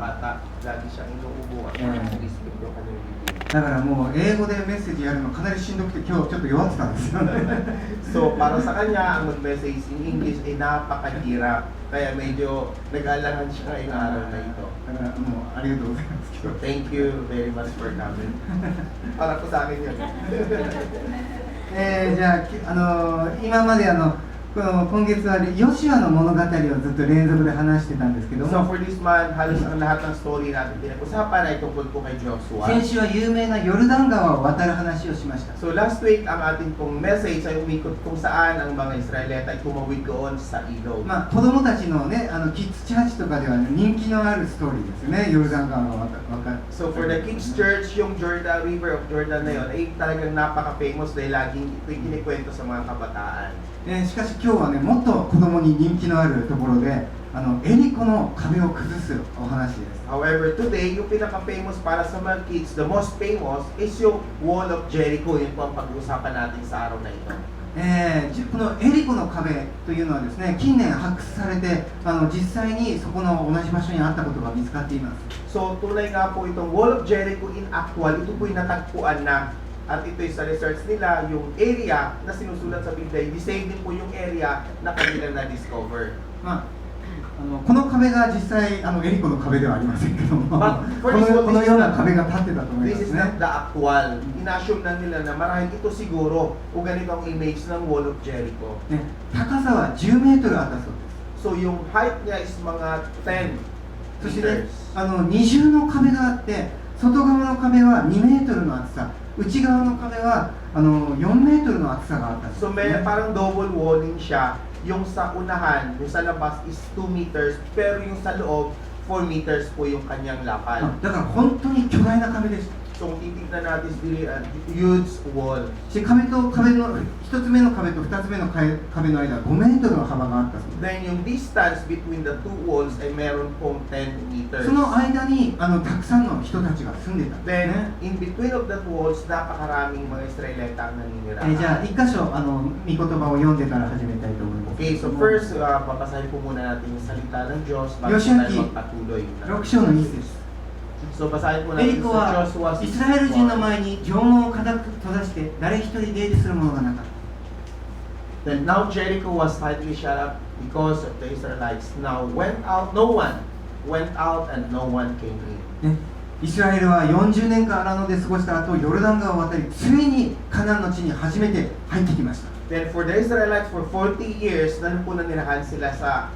bata, lagi siyang inuubo at respect yung kanyang bibig. だからもう英語でメッセージやるのかなりしんどくて今日ちょっと弱ってたんですよね So, para sa kanya, ang mag-message in English ay napakahirap. Kaya medyo nag-aalangan siya ngayong araw na ito. だからもうありがとうございます今日 Thank you very much for coming. Para po sa akin yun. じゃあ、今まで今月はヨシュアの物語をずっと連続で話してたんですけど So も for this month, halos ang lahat ng story natin pinag-usapan ay tungkol po kay Joshua. 先週は有名なヨルダン川を渡る話をしました So last week, ang ating pong message ay umikot kung saan ang mga Israelita ay tumawid doon sa ilog. まあ、子供たちのね、キッズチャーチとかでは、ね、人気のあるストーリーですよね、ヨルダン川が渡る。 So for the kids church, yung Jordan River of Jordan na yun ay talagang napaka-famous dahil laging ito yung kinikwento sa mga kabataan. しかし今日はね、もっと子供に人気のあるところで、エリコの壁を崩すお話です。 However, today, yung pinaka-famous para sa mga kids, the most famous is yung Wall of Jericho. Yun po ang pag-uusapan natin sa araw na ito. このエリコの壁というのはですね、近年発掘されて実際にそこの同じ場所にあったことが見つかっています。 So tunay nga po itong Wall of Jericho in actual, ito po yung natagpuan na at ito sa research nila, yung area na sinusulat sa Biblia, the same din po yung area na kanilang na-discover. まあ、この壁が実際エリコの壁ではありませんけどもこ But のような壁が立ってたと思いま This す is ね not the actual. Inassume lang nila na marahil ito siguro o ganito ang image ng Wall of Jericho. ね、高さは10メートルあったそうです。 So yung height niya is mga 10そしてね meters. 二重の壁があって外側の壁は2メートルの厚さ内側の壁は4メートルの厚さがあったそう So です、ね、may parang double walling siya. Yung sa unahan, yung sa labas is 2 meters, pero yung sa loob, 4 meters po yung kanyang lapad. だから本当に巨大な壁でした。 So kung titignan natin is really a huge wall. で壁の1つ目の壁と2つ目の壁の間は5メートルの幅があったそうで Then yung distance between the two walls ay meron pong 10 meters. す。その間にたくさんの人たちが住んでたんですね。 Then, in between of that walls, napakaraming mga Israelita ang naninirahan. じゃあ一箇所御言葉を読んでから始めたいと思います。 Okay, so first, babasahin po muna natin yung salita ng Diyos bago Yoshua tayo magpatuloy. 6章の1節。 So, basahin po エ natin リコ sa は Joshua イスラエル人の 6:1. 前に城門を固く閉ざして誰一人出入りする者がなかった。 Then now Jericho was tightly shut up because of the Israelites. Now no one went out and no one came in. ね、イスラエルは40年間荒野で過ごした後、ヨルダン川を渡り、ついにカナンの地に初めて入ってきました。 Then for the Israelites, for 40 years, nanirahan sila sa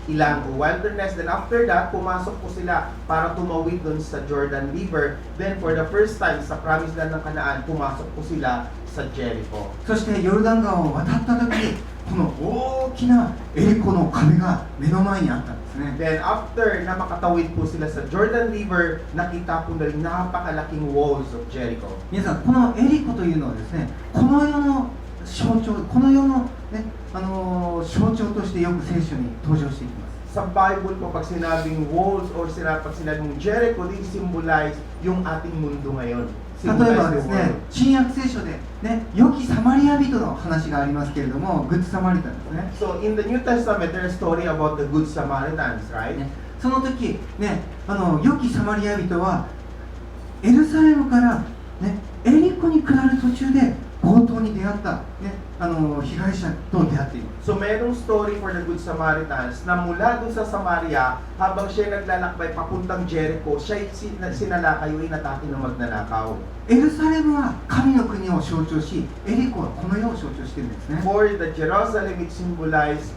ilang wilderness. Then after that, pumasok po sila para tumawid dun sa Jordan River. Then for the first time, sa promised land ng Kanaan, pumasok po sila sa Jericho. そしてヨルダン川を渡った時に、この大きなエリコの壁が目の前にあったんですね。 Then after na makatawid po sila sa Jordan River, nakita po na rin napakalaking walls of Jericho. 皆さん、このエリコというのはですね、この世の象徴、この世の、ね、象徴としてよく聖書に登場していきます。 Sa Bible po, pag sinabing walls or pag sinabing Jericho, they symbolize yung ating mundo ngayon. 例えばですね、新約聖書で、ね、良きサマリア人の話がありますけれども、グッドサマリタンですね。 So in the New Testament, there's a story about the Good Samaritans, right? ね、その時、ね、良きサマリア人はエルサレムから、ね、エリコに下る途中で強盗に出会った、ね、被害者と出会っています。 So mayroong story for the Good Samaritans na mula doon sa Samaria, habang siya naglalakbay papuntang Jericho, siya sinalakay o inatake ng magnanakaw. エルサレムは神の国を象徴し、エリコはこの世を象徴しているんですね。 For the Jerusalem, it symbolized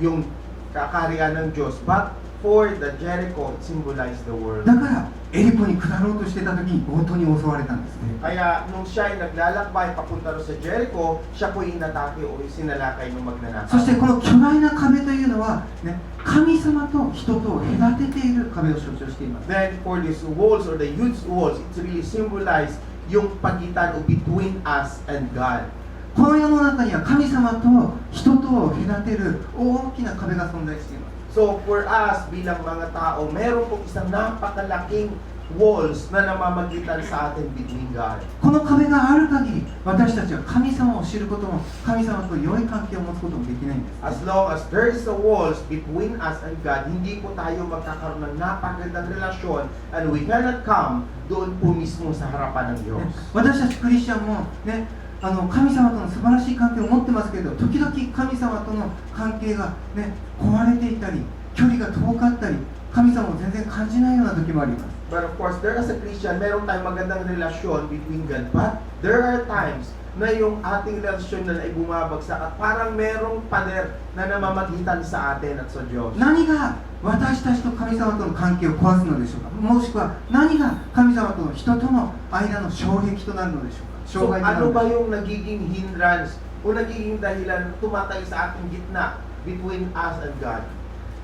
yung kakarian ng Diyos. But for the Jericho, it symbolized the world. だからエリコに下ろうとしてた時に強盗に襲われたんですね。 Kaya nung siya ay naglalakbay papunta ro sa Jericho, siya po inatake o sinalakay ng magnanakaw. そしてこの巨大な壁というのは、ね、神様と人とを隔てている壁を象徴しています。 Then for these walls or the huge walls, it really symbolized yung pagitan o between us and God. この世の中には神様と人とを隔てる大きな壁が存在しています。 So for us bilang mga tao, meron pong isang napakalaking walls na namamagitan sa atin between God. この壁がある限り、私たちは神様を知ることも、神様と良い関係を持つこともできないんです。 As long as there is a walls between us and God, hindi po tayo magkakaroon ng napakagandang relasyon and we cannot come doon po mismo sa harapan ng Diyos. 私たちクリスチャンもね、神様との素晴らしい関係を持ってますけど、時々神様との関係がね、壊れていたり、距離が遠かったり、神様を全然感じないような時もあります。 But of course, there as a Christian, meron tayong magandang relasyon between God. But there are times na yung ating relasyon na ay bumabagsak at parang merong pader na namamagitan sa atin at sa Diyos. 何が私たちと神様との関係を壊すのでしょうか。もしくは何が神様と人との間の障壁となるのでしょうか。 So 障害となる ano の ba でしょうか。 yung nagiging hindrance o nagiging dahilan na tumatayo sa ating gitna between us and God?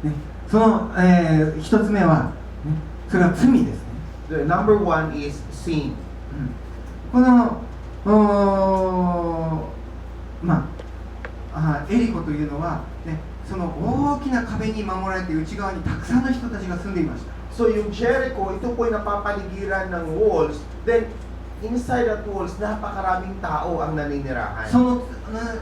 ね、その、一つ目は、ね、それは罪ですね。 The number one is sin. このエリコというのは、ね、その大きな壁に守られて内側にたくさんの人たちが住んでいました。 So yung Jericho, ito po ay napapaligiran ng walls. Then inside that walls, napakaraming tao ang naninirahan. その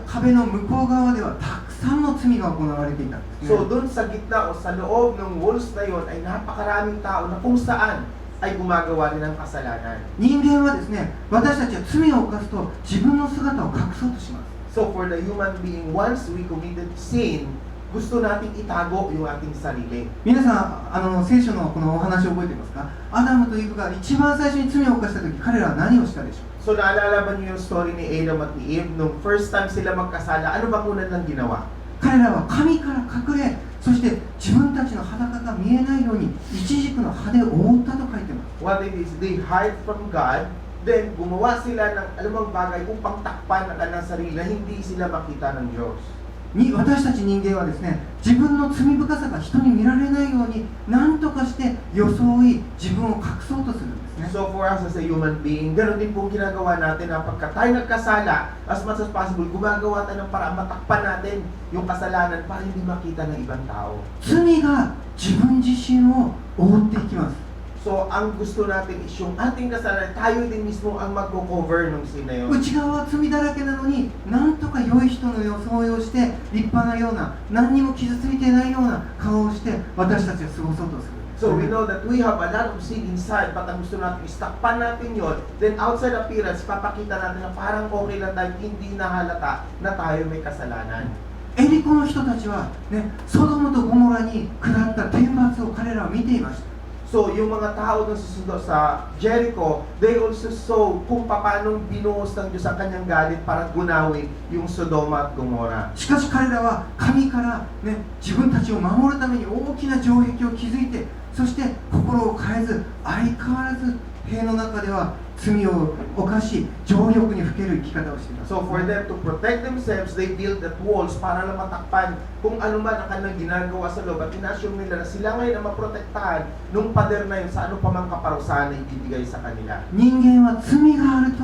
壁の向こう側ではたくさんの罪が行われていたんですね。 So dun sa gitna o sa loob ng walls na yon ay napakaraming tao na kung saan ay gumagawa din ng kasalanan. 人間はですね、私たちは罪を犯すと自分の姿を隠そうとします。 So for the human being, once we committed sin, gusto nating itago yung ating sarili. 皆さん、聖書のこのお話を覚えていますか？アダムとイブが一番最初に罪を犯した時、彼らは何をしたでしょう？ So naalala ba niyo yung story ni Adam at ni Eve? Nung first time sila magkasala, ano ba unang lang ginawa? 彼らは神から隠れ、そして自分たちの裸が見えないようにイチジクの葉で覆ったと書いてます。 What it is, they hide from God, then gumawa sila ng alamang bagay upang takpan ang kanilang sarili na hindi sila makita ng Diyos. 私たち人間はですね、自分の罪深さが人に見られないように何とかして装い自分を隠そうとするんですね。 So for us as a human being, ganoon din pong ginagawa natin na pagka tayo nagkasala, as much as possible, gumagawa tayo ng paraan matakpan natin yung kasalanan para hindi makita ng ibang tao. 罪が自分自身を覆っていきます。 So ang gusto natin is yung ating kasalanan, tayo din mismo ang magko-cover ng sin na yun. 内側は罪だらけなのに、なんとか良い人の装いをして、立派なような、何にも傷ついていないような顔をして、私たちは過ごそうとする。 So we know that we have a lot of sin inside, but ang gusto natin is takpan natin yun. Then outside appearance, papakita natin na parang okay lang tayo, hindi nahalata na tayo may kasalanan. エリコの人たちは、ね、ソドムとゴモラに下った天罰を彼らは見ていました。 So, yung mga tao na susunod sa Jericho, they also saw kung paano binuhos ng Diyos ang kanyang galit para gunawin yung Sodoma at Gomorrah. しかし彼らは神から、ね、自分たちを守るために大きな城壁を築いて、そして心を変えず、相変わらず塀の中では罪を犯し、情欲にふける生き方をしています。 So, for them to protect themselves, they built that walls para lang matakpan kung ano man ang kanilang ginagawa sa loob at inassume nila na sila ngayon ang maprotektahan nung pader na yun sa ano pa mang kaparusahan na ibibigay sa kanila. 人間は罪があると、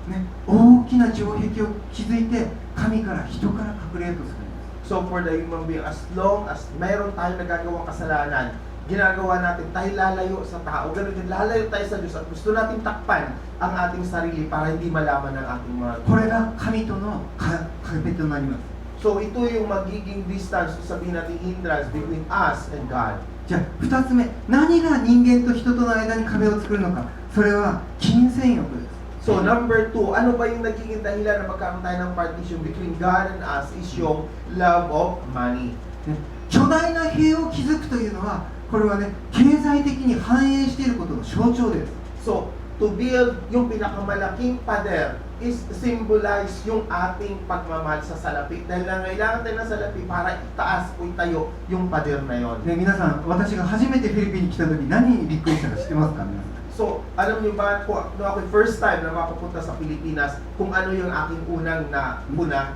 ね、大きな城壁を築いて神から人から隠れようとするんです。 So, for the human being, as long as mayroon tayong nagagawang kasalanan, ginagawa natin tayo lalayo sa tao. Ganun din, lalayo tayo sa Diyos at gusto natin takpan ang ating sarili para hindi malaman ng ating mga これが神との壁となります。 So, ito yung magiging distance, sabihin natin hindrance between us and God. じゃあ2つ目、何が人間と人との間に壁を作るのか。それは金銭欲です。 So, number two, ano ba yung nagiging dahilan na magkaroon tayo ng partition between God and us is yung love of money. ね、巨大な塀を築くというのは、これはね、経済的に繁栄していることの象徴です。 So, to build yung pinakamalaking pader is symbolize yung ating pagmamahal sa salapi. Dahil nangailangan tayo ng salapi para itaas o itayo yung pader na yon. ね、皆さん、私が初めてフィリピンに来た時、何にびっくりしたか知ってますか？皆さん。 So, alam niyo ba, kung ako first time na makapunta sa Pilipinas, kung ano yung aking unang na una?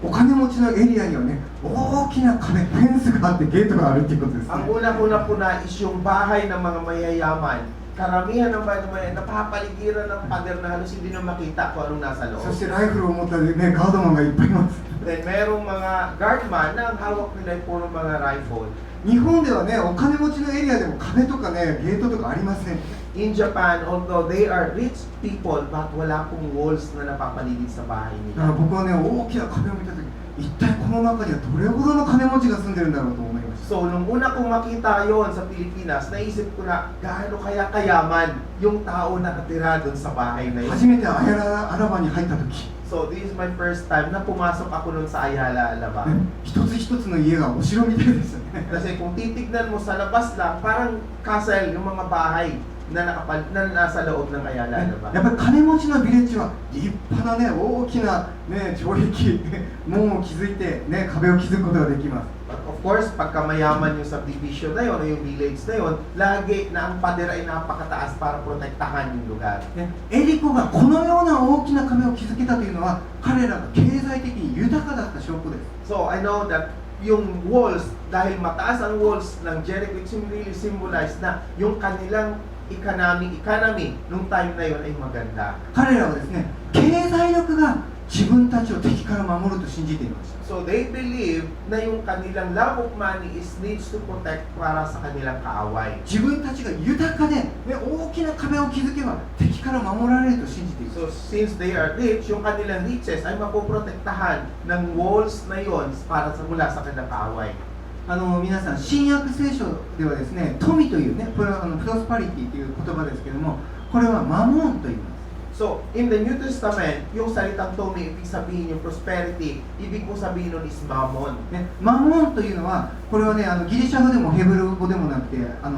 お金持ちのエリアにはね、大きな壁、フェンスがあってゲートがあるっていうことですね。 Ang una-una po na is yung bahay ng mga mayayaman. Karamihan ng bahay ng mayayaman, napapaligiran ng pader na halos hindi na makita kung anong nasa そ loob. してライフルを持ったね、ガードマンがいっぱいいます。 Then merong mga guardman na ang hawak nila ay puro mga rifle. 日本ではね、お金持ちのエリアでも壁とかね、ゲートとかありません。 In Japan, although they are rich people, but wala pong walls na napapaligid sa bahay だから nila. 僕はね、大きな壁を見たとき、一体この中にはどれほどの金持ちが住んでるんだろうと思いました。 So, nung una kong makita yon sa Pilipinas, naisip ko na gaano kaya kayaman yung tao na nakatira doon sa bahay na yun. 初めてアラバに入ったとき、 So, this is my first time na pumasok ako nun sa Ayala, Alaba. 一つ一つの家がお城みたいですよね。 Kasi kung titignan mo sa labas lang, parang castle yung mga bahay na nasa loob ng Ayala, や Alaba. っぱり金持ちのビレッジは立派なね、大きなね、城壁、門を築いてね、壁を築くことができます。 But of course, pagka mayaman yung subdivision na yun o yung village na yun, lagi na ang pader ay napakataas para protektahan yung lugar. ね、エリコがこのような大きな壁を築けたというのは、彼らが経済的に豊かだった証拠です。 So I know that yung walls, dahil mataas ang walls ng Jericho, it really symbolize na yung kanilang economy nung time na yun ay maganda. 彼らはですね、経済力が自分たちを敵から守ると信じていました。 So they believe na yung kanilang love of money is needs to protect para sa kanilang kaaway. 自分たちが豊かで、ね、大きな壁を築けば敵から守られると信じています。 So since they are rich, yung kanilang riches ay mapoprotektahan ng walls na yun para sa mula sa kanilang kaaway. 皆さん、新約聖書ではですね、富というね、これはプロスパリティという言葉ですけども、これはマモンと言います。 So, in the New Testament, yung salitang Tomi, ibig sabihin yung prosperity, ibig mo sabihin nun is mammon. ね、マモンというのは、これはね、ギリシャ語でもヘブル語でもなくて、ア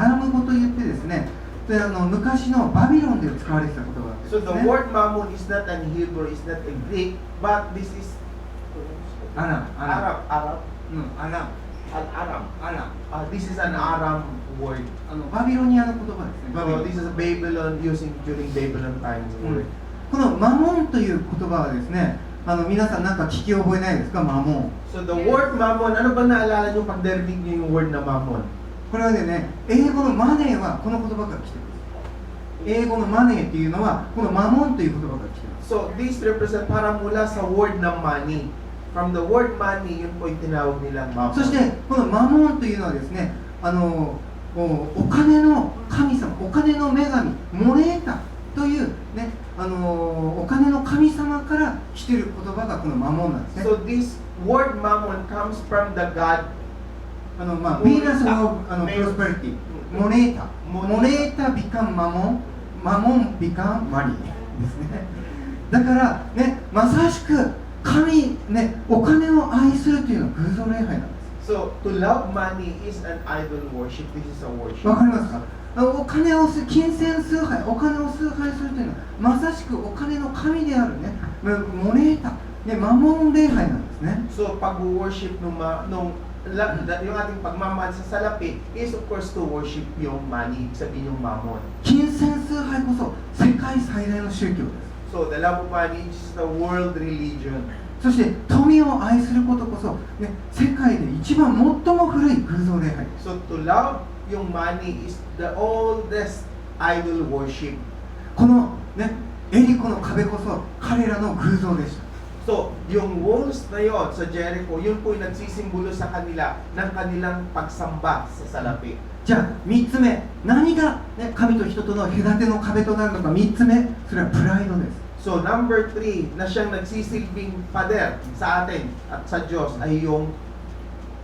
ラム語といってですね、で昔のバビロンで使われてた言葉です So, the ね。 word mammon is not an Hebrew, is not a Greek, but this is アラム、Arab, Arab, アラム、 an Aram. アラム。 This is an Aram word. バビロニアの言葉ですね。バビロ So, ン this is Babylon using during Babylon times word. このマモンという言葉はですね、皆さんなんか聞き覚えないですか、マモン。 So, the word mammon, ano ba naalala nyo pag narinig nyo yung word na mammon? これはね、英語のマネーはこの言葉から来ています。英語のマネーっていうのはこのマモンという言葉から来ています。 So, this represent para mula sa word na money. From the word money, yun po yung tinawag nilang mammon. そしてこのマモンというのはですね、お金の神様、お金の女神、モレータというね、お金の神様から来ている言葉がこのマモンなんですね。 So, this word mammon comes from the god ヴィーナスのプロスペリティ、モレータ、モレータビカンマモン、マモンビカンマリーですね。だからね、まさしく神ね、お金を愛するというのは偶像礼拝なんです。 So, to love money is an idol worship. This is a worship. わかりますか？お金を金銭崇拝、お金を崇拝するというのはまさしくお金の神であるね、モレータ、ね、マモン礼拝なんですね。 So, pag-worship yung ating pagmamahal sa salapi is of course to worship yung money, sabihin yung mammon. 金銭崇拝こそ世界最大の宗教です。 So, the love of money is the world religion. そして富を愛することこそ、ね、世界で一番最も古い偶像礼拝です。 So, to love yung money is the oldest idol worship. この、ね、エリコの壁こそ彼らの偶像でした。 So, yung walls na yon sa Jericho, yun po yung nagsisimbolo sa kanila ng kanilang pagsamba sa salapi. じゃあ3つ目、何が、ね、神と人との隔ての壁となるのか。3つ目、それはプライドです。 So, number 3 na siyang nagsisilbing pader sa atin at sa Diyos ay yung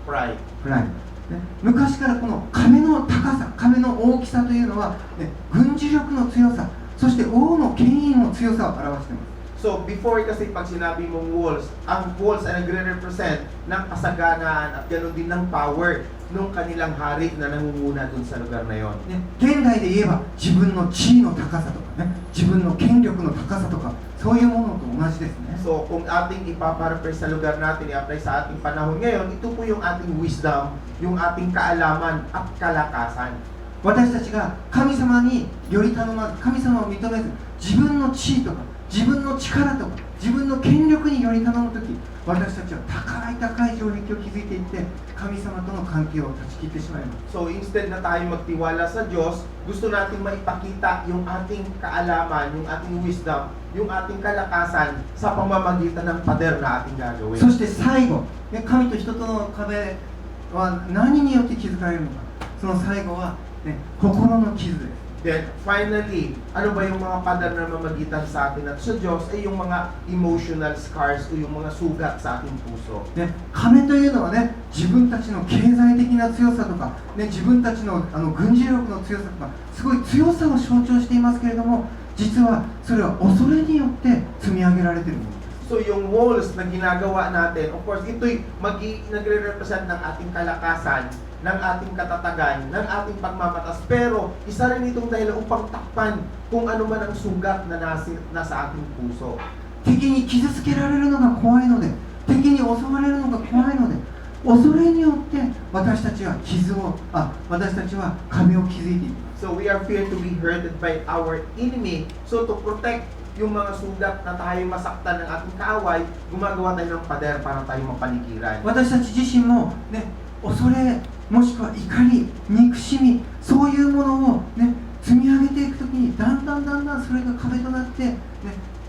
pride. プライド、ね、昔からこの壁の高さ、壁の大きさというのは、ね、軍事力の強さ、そして王の権威の強さを表しています。 So, before kasi pag sinabi mong walls, ang walls ay nagre-represent ng kasaganaan at ganoon din ng power nung kanilang hari na nangunguna dun sa lugar na yon. ね、現代で言えば自分の地位の高さとかね、自分の権力の高さとか、そういうものと同じですね。 So, kung ating ipaparaphrase sa lugar natin, i-apply sa ating panahon ngayon, ito po yung ating wisdom, yung ating kaalaman at kalakasan. 私たちが神様により頼まず、神様を認めず、自分の地位とか自分の力とか自分の権力により頼むとき、私たちは高い高い城壁を築いていって神様との関係を断ち切ってしまいます。 So, instead na tayo magtiwala sa Diyos, gusto natin maipakita yung ating kaalaman, yung ating wisdom, yung ating kalakasan sa pamamagitan ng pader na ating gagawin. そして最後、ね、神と人との壁は何によって築かれるのか、その最後は、ね、心の傷です。 Then, finally, ano ba yung mga pader na mamagitan sa atin at sa Diyos ay yung mga emotional scars o yung mga sugat sa ating puso. ね、壁というのはね、自分たちの経済的な強さとか、ね、自分たちの軍事力の強さとか、すごい強さを象徴していますけれども、実はそれは恐れによって積み上げられているものです。 So yung walls na ginagawa natin, of course, ito'y nagre-represent ng ating kalakasan, ng ating katatagan, ng ating pagmamatas. Pero isa rin itong dahilan upang takpan kung ano man ang sugat na nasa ating puso. 敵に傷つけられるのが怖いので、敵に襲われるのが怖いので、恐れによって私たちは壁を築いていきます。 So we are feared to be hurted by our enemy. So to protect yung mga sugat na tayo masaktan ng ating kaaway, gumagawa tayo ng pader para tayo mapaligiran. 私たち自身もね、恐れもしくは怒り、憎しみ、そういうものをね、積み上げていくときにだんだんそれが壁となってね、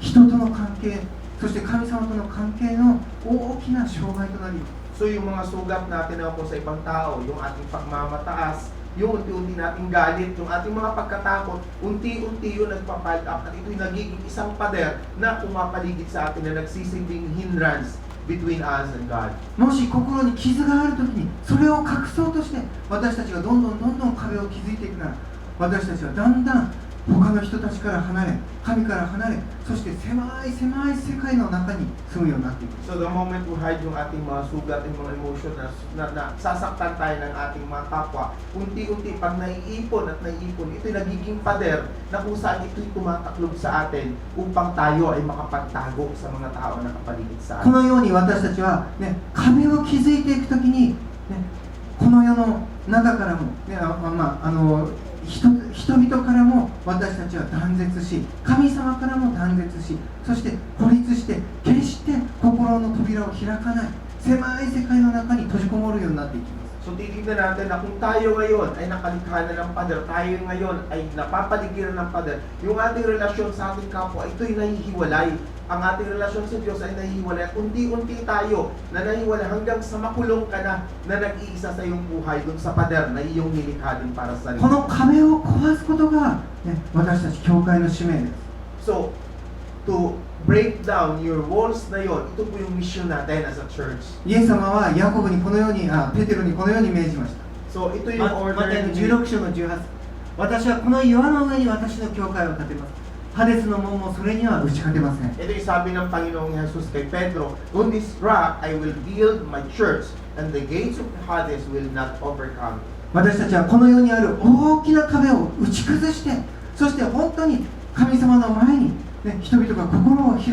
人との関係、そして神様との関係の大きな障害となります。 So yung mga sugat natin na po sa ibang tao, yung ating pagmamataas, yung unti-unti nating galit, yung ating mga pagkatakot, unti-unti yun nagpapile up at ito'y nagiging isang pader na pumapaligid sa atin na nagsisilbing hindrance between us and God. もし心に傷があるときにそれを隠そうとして私たちがどんどん壁を築いていくなら、私たちはだんだん他の人たちから離れ、神から離れ、そして狭い世界の中に住むようになっていく。 So the moment we hide yung ating mga sugat, yung mga emotion na sasaktan tayo ng ating mga kapwa, unti-unti pag naiipon, ito'y nagiging pader na kung saan ito'y tumataklob sa atin upang tayo ay makapagtago sa mga tao na kapaligid sa こ atin. のように私たちは、ね、壁を築いていくときに、ね、この世の中からも、ね、人々からも私たちは断絶し、神様からも断絶し、そして孤立して決して心の扉を開かない狭い世界の中に閉じこもるようになっていきます。 So titignan natin na kung tayo ngayon ay nakalikha na ng pader, tayo ngayon ay napapaligiran ng pader, yung ating relasyon sa ating kapwa, ito'y nahihiwalay. Ang ating relasyon sa Diyos ay nahihiwalay. At unti-unti tayo na nahihiwalay hanggang sa makulong ka na nag-iisa sa iyong buhay dun sa pader na iyong nilikha din para sa この sarili. 壁を壊すことが、ね、私たち教会の使命です。 So, to break down your walls na yon, ito po yung mission natin as a church. イエス様はヤコブにこのように、ペテロにこのように命じました。 So, ito yung マタイ order の ni 16章の18、私はこの岩の上に私の教会を建てます。ハデスの門もそれには打ち勝てません。 Ito yung sabi ng Panginoong Jesus kay Pedro, on this rock I will build my church, and the gates of Hades will not overcome. 私たちはこの世にある大きな壁を打ち崩して、そして本当に神様の前に、ね、人々が心を開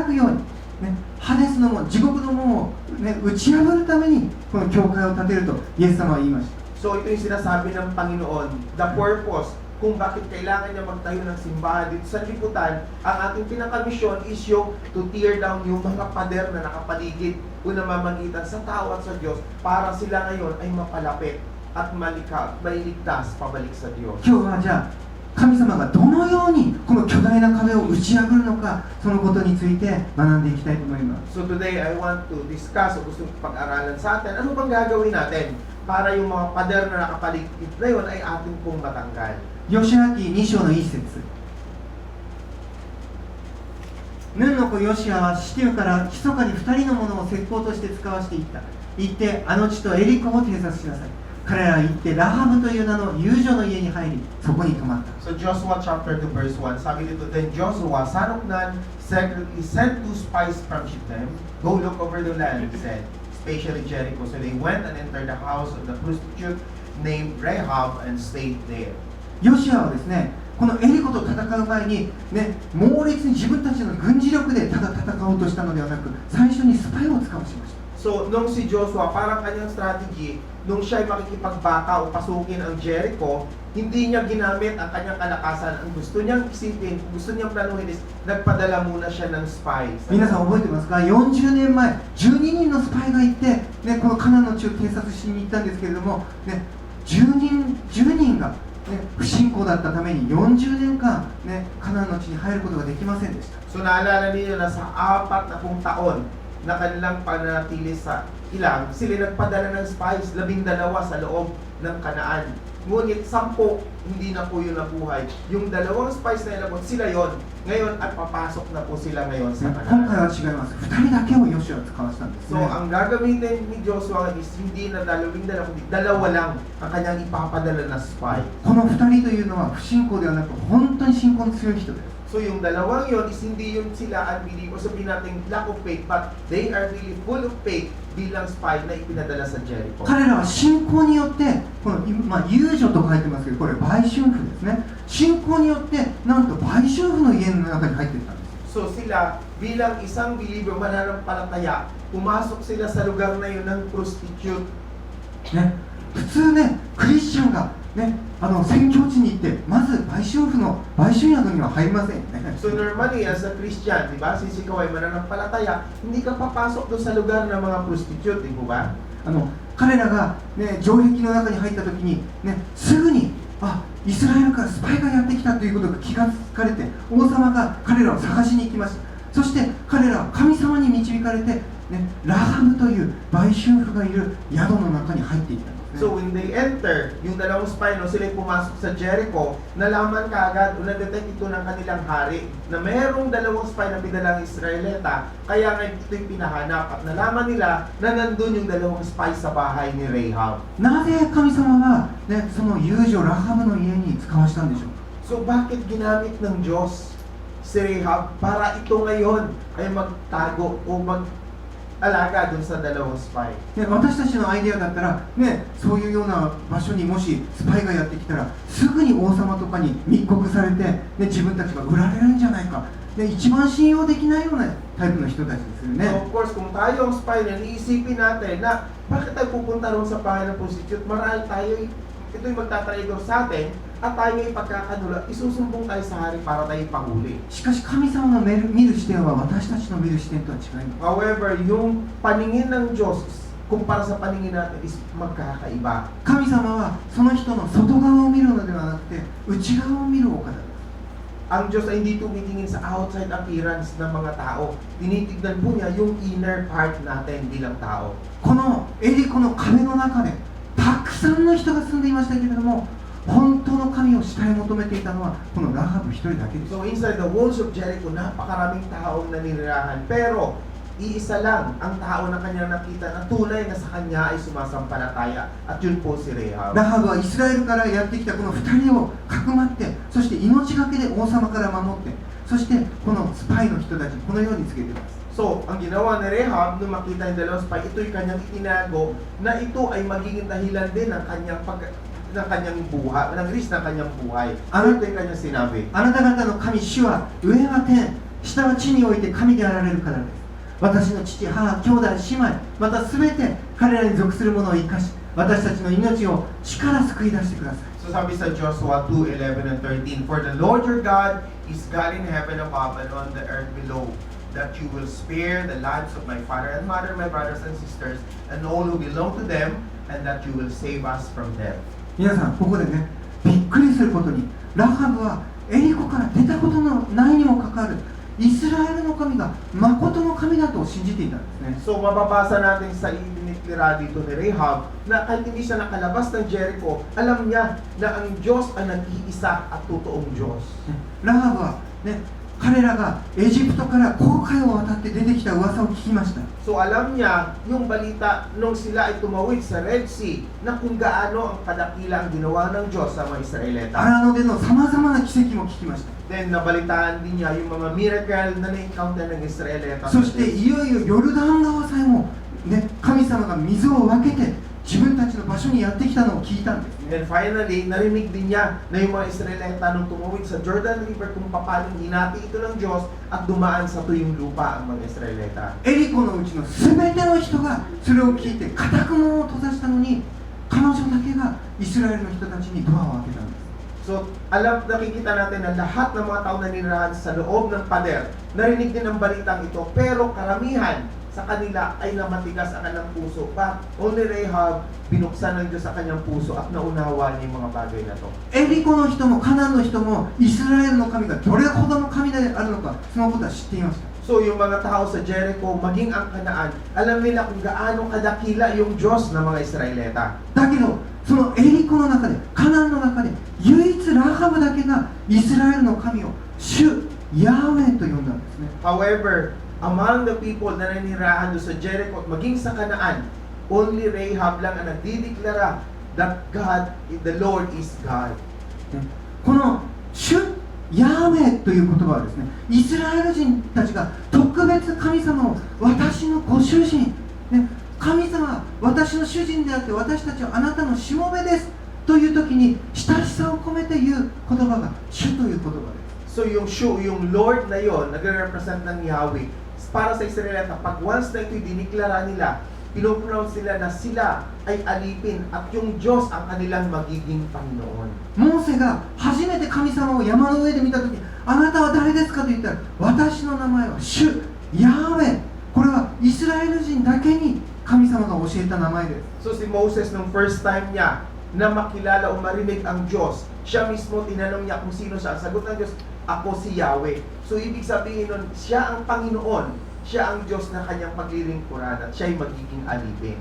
くように、ね、ハデスの門、地獄の門を、ね、打ち破るためにこの教会を建てるとイエス様は言いました。 So ito yung sinasabi ng Panginoon, the purpose kung bakit kailangan niya magtayo ng simbahan dito sa liputan. Ang ating pinakamisyon is yung to tear down yung mga pader na nakapaligid o namamagitan sa tao at sa Diyos para sila ngayon ay mapalapit at mailigtas pabalik sa Diyos. 今日はじゃあ神様がどのようにこの巨大な壁を打ち破るのか、そのことについて学んでいきたいと思います。 So today I want to discuss o gusto kong pag-aralan sa atin, ano bang gagawin natin para yung mga pader na nakapaligid na yun ay ating pong matanggal. ヨシア記2章の1節、ヌンの子ヨシアはシティウから密かに2人の者を石膏として使わしていった。行ってあの地とエリコを偵察しなさい。彼らは行ってラハブという名の遊女の家に入り、そこに泊まった。 So Joshua chapter 2 verse 1, sabi dito, then Joshua, son of Nun, secretly sent 2 spies from Shittim, go look over the land, he said, especially Jericho. So they went and entered the house of the prostitute named Rahab and stayed there. ヨシアはですね、このエリコと戦う前に、ね、猛烈に自分たちの軍事力でただ戦おうとしたのではなく、最初にスパイを使わしました。 So nung si Joshua, parang kanyang strategy, nung siya ay makikipagbaka o pasukin ang Jericho, hindi niya ginamit ang kanyang kalakasan. Ang gusto niyang isipin, gusto niyang planuhin is, nagpadala muna siya ng spies. 皆さん覚えてますか？40年前、12人のスパイがいて、ね、このカナンの地を偵察しに行ったんですけれども、ね、10人が、ね、不信仰だったために40年間、ね、カナンの地に入ることができませんでした。 So naalala niyo na sa 40 taon na kanilang pananatili sa ilang, sila nagpadala ng spies, 12 sa loob ng Kanaan. Ngunit 10, hindi na po yun nabuhay. Yung 2 spies na ilabot, sila yon. Ngayon, at papasok na po sila ngayon sa 今回 Kanaan. は違います。2人だけをヨシュア使わせたんです So, ね。 ang gagamitin ni Joshua is hindi na 2, kundi 2 lang ang kanyang ipapadala na spy. この2人というのは不信仰ではなく本当に信仰の強い人です。 So, yung 2 yon is hindi yun sila unbelievers, sabihin natin lack of faith, but they are really full of faith bilang spy na ipinadala sa Jericho. 彼らは信仰によってこの、遊女と書いてますけど、これ売春婦ですね。信仰によってなんと売春婦の家の中に入っていったんです。 So sila, bilang isang believer, mananampalataya, pumasok sila sa lugar na yun ng prostitute. ね、普通ね、クリスチャンが、ね、宣教地に行ってまず売春婦の売春宿には入りませんよね。 So normally, as a Christian, di ba, since ikaw ay mananampalataya, hindi ka papasok doon sa lugar ng mga prostitute, di ba? 彼らが、ね、城壁の中に入った時に、ね、すぐにイスラエルからスパイがやってきたということが気がつかれて、王様が彼らを探しに行きました。そして彼らは神様に導かれて、ね、ラハブという売春婦がいる宿の中に入っていったんですね。 So when they enter, yung 2 spy, no, sila pumasok sa Jericho, nalaman kaagad o na-detect ito ng kanilang hari na mayroong 2 spy na pinalang Israelita, kaya nga ito'y pinahanap at nalaman nila na nandun yung 2 spy sa bahay ni Rahab. なぜ神様は、ね、その遊女ラハブの家に使わしたんでしょうか。 So bakit ginamit ng Diyos si Rahab para ito ngayon ay magtago o mag-alaga dun sa 2 spy? ね、私たちのアイデアだったら、ね、そういうような場所にもしスパイがやってきたらすぐに王様とかに密告されて、ね、自分たちが売られるんじゃないか、ね、一番信用できないようなタイプの人たちですよ So ね。 of course, kung tayo ang spy na iisipin natin na bakit tayo pupunta ron sa bahay ng prostitute, marahil tayo ito'y magtatraidor sa atin at tayo ay pagkakanula, isusumbong tayo sa hari para tayo ipahuli. しかし神様の見る視点は私たちの見る視点とは違います。 However, yung paningin ng Diyos kumpara sa paningin natin is magkakaiba. 神様はその人の外側を見るのではなくて内側を見るお方です。 Ang Diyos ay hindi tumitingin sa outside appearance ng mga tao. Tinitignan po niya yung inner part natin bilang tao. このエリコの壁の中でたくさんの人が住んでいましたけれども、本当の神を主体求めていたのはこのラハブ一人だけです。 So inside the walls of Jericho, napakaraming taong naninirahan. Pero iisa lang ang tao na kanya nakita na tunay na sa kanya ay sumasampalataya. At yun po si Rahab. ラハブはイスラエルからやってきたこの2人をかくまって、そして命がけで王様から守って、そしてこのスパイの人たちこのようにつけています。 So, ang ginawa ni Rahab nung makita yung 2 spy, ito'y kanyang itinago na ito ay magiging dahilan din ng kanyang buhay, ng risk ng kanyang buhay. Ano ito yung kanyang sinabi? あなた方の神主は上は天、下は地において神であられるからです。私の父、母、兄弟、姉妹、またすべて彼らに属する者を生かし、私たちの命を死から救い出してください。 So sabi sa Joshua 2:11 and 13, For the Lord your God is God in heaven above and on the earth below, that you will spare the lives of my father and mother, my brothers and sisters, and all who belong to them, and that you will save us from death. 皆さん、ここでね、びっくりすることに、ラハブはエリコから出たことのないにもかかわらず、イスラエルの神が誠の神だと信じていたんですね。 So mababasa natin sa itinitira dito ni Rahab na kahit hindi siya nakalabas ng Jericho, alam niya na ang Diyos ang nag-iisa at totoong Diyos. ラハブは、ね、彼らがエジプトから紅海を渡って出てきた噂を聞きました。 So alam niya yung balita nung sila ay tumawid sa Red Sea na kung gaano ang kadakila ang ginawa ng Diyos sa mga Israelita. アラノでのさまざまな奇跡も聞きました。 Then nabalitaan din niya yung mga miracle na na-encounter ng Israelita. そしていよいよヨルダン川さえも、ね、神様が水を分けて自分たちの場所にやってきたのを聞いたんです。 And finally, narinig din niya na yung mga Israelita nung tumawid sa Jordan River kung paano hinati ito ng Diyos at dumaan sa tuyong lupa ang mga Israelita. エリコのうちの全ての人がそれを聞いて固く門を閉ざしたのに、彼女だけがイスラエルの人たちにドアを開けたんです。 So, nakikita natin na lahat ng mga tao na ninirahan sa loob ng pader, narinig din ang balitang ito, pero karamihan sa kanila ay namatigas ang kanilang puso. But only Rahab, binuksan ng Diyos sa kanyang puso at naunawa niya yung mga bagay na to. エリコの人もカナンの人もイスラエルの神がどれほどの神であるのか、そのことは知っていました。So yung mga tao sa Jericho, maging ang Kanaan, alam nila kung gaano kadakila yung Diyos ng mga Israelita. だけどそのエリコの中でカナンの中で唯一ラハブだけがイスラエルの神を主ヤーウェと呼んだんですね。 However, among the people na nanirahan doon sa Jericho at maging sa Kanaan, only Rahab lang ang nagdideklara that God, the Lord is God. この主ヤーウェという言葉はですね、イスラエル人たちが特別神様を私のご主人、ね、神様は私の主人であって私たちはあなたのしもべですという時に親しさを込めて言う言葉が主という言葉です。 So yung Lord na yon, nagre-represent ng Yahweh, para sa Israelita, pag once na ito'y diniklara nila, pinopronounce nila na sila ay alipin at yung Diyos ang kanilang magiging Panginoon. モーセが初めて神様を山の上で見たとき、あなたは誰ですかと言ったら、私の名前は主ヤーウェ。これはイスラエル人だけに神様が教えた名前です。 So si Moses nung first time niya na makilala o marinig ang Diyos, siya mismo tinanong niya kung sino siya. Ang sagot ng Diyos, ako si Yahweh. So ibig sabihin nun, siya ang Panginoon, siya ang Diyos na kanyang paglilingkuran at siya'y magiging alipin.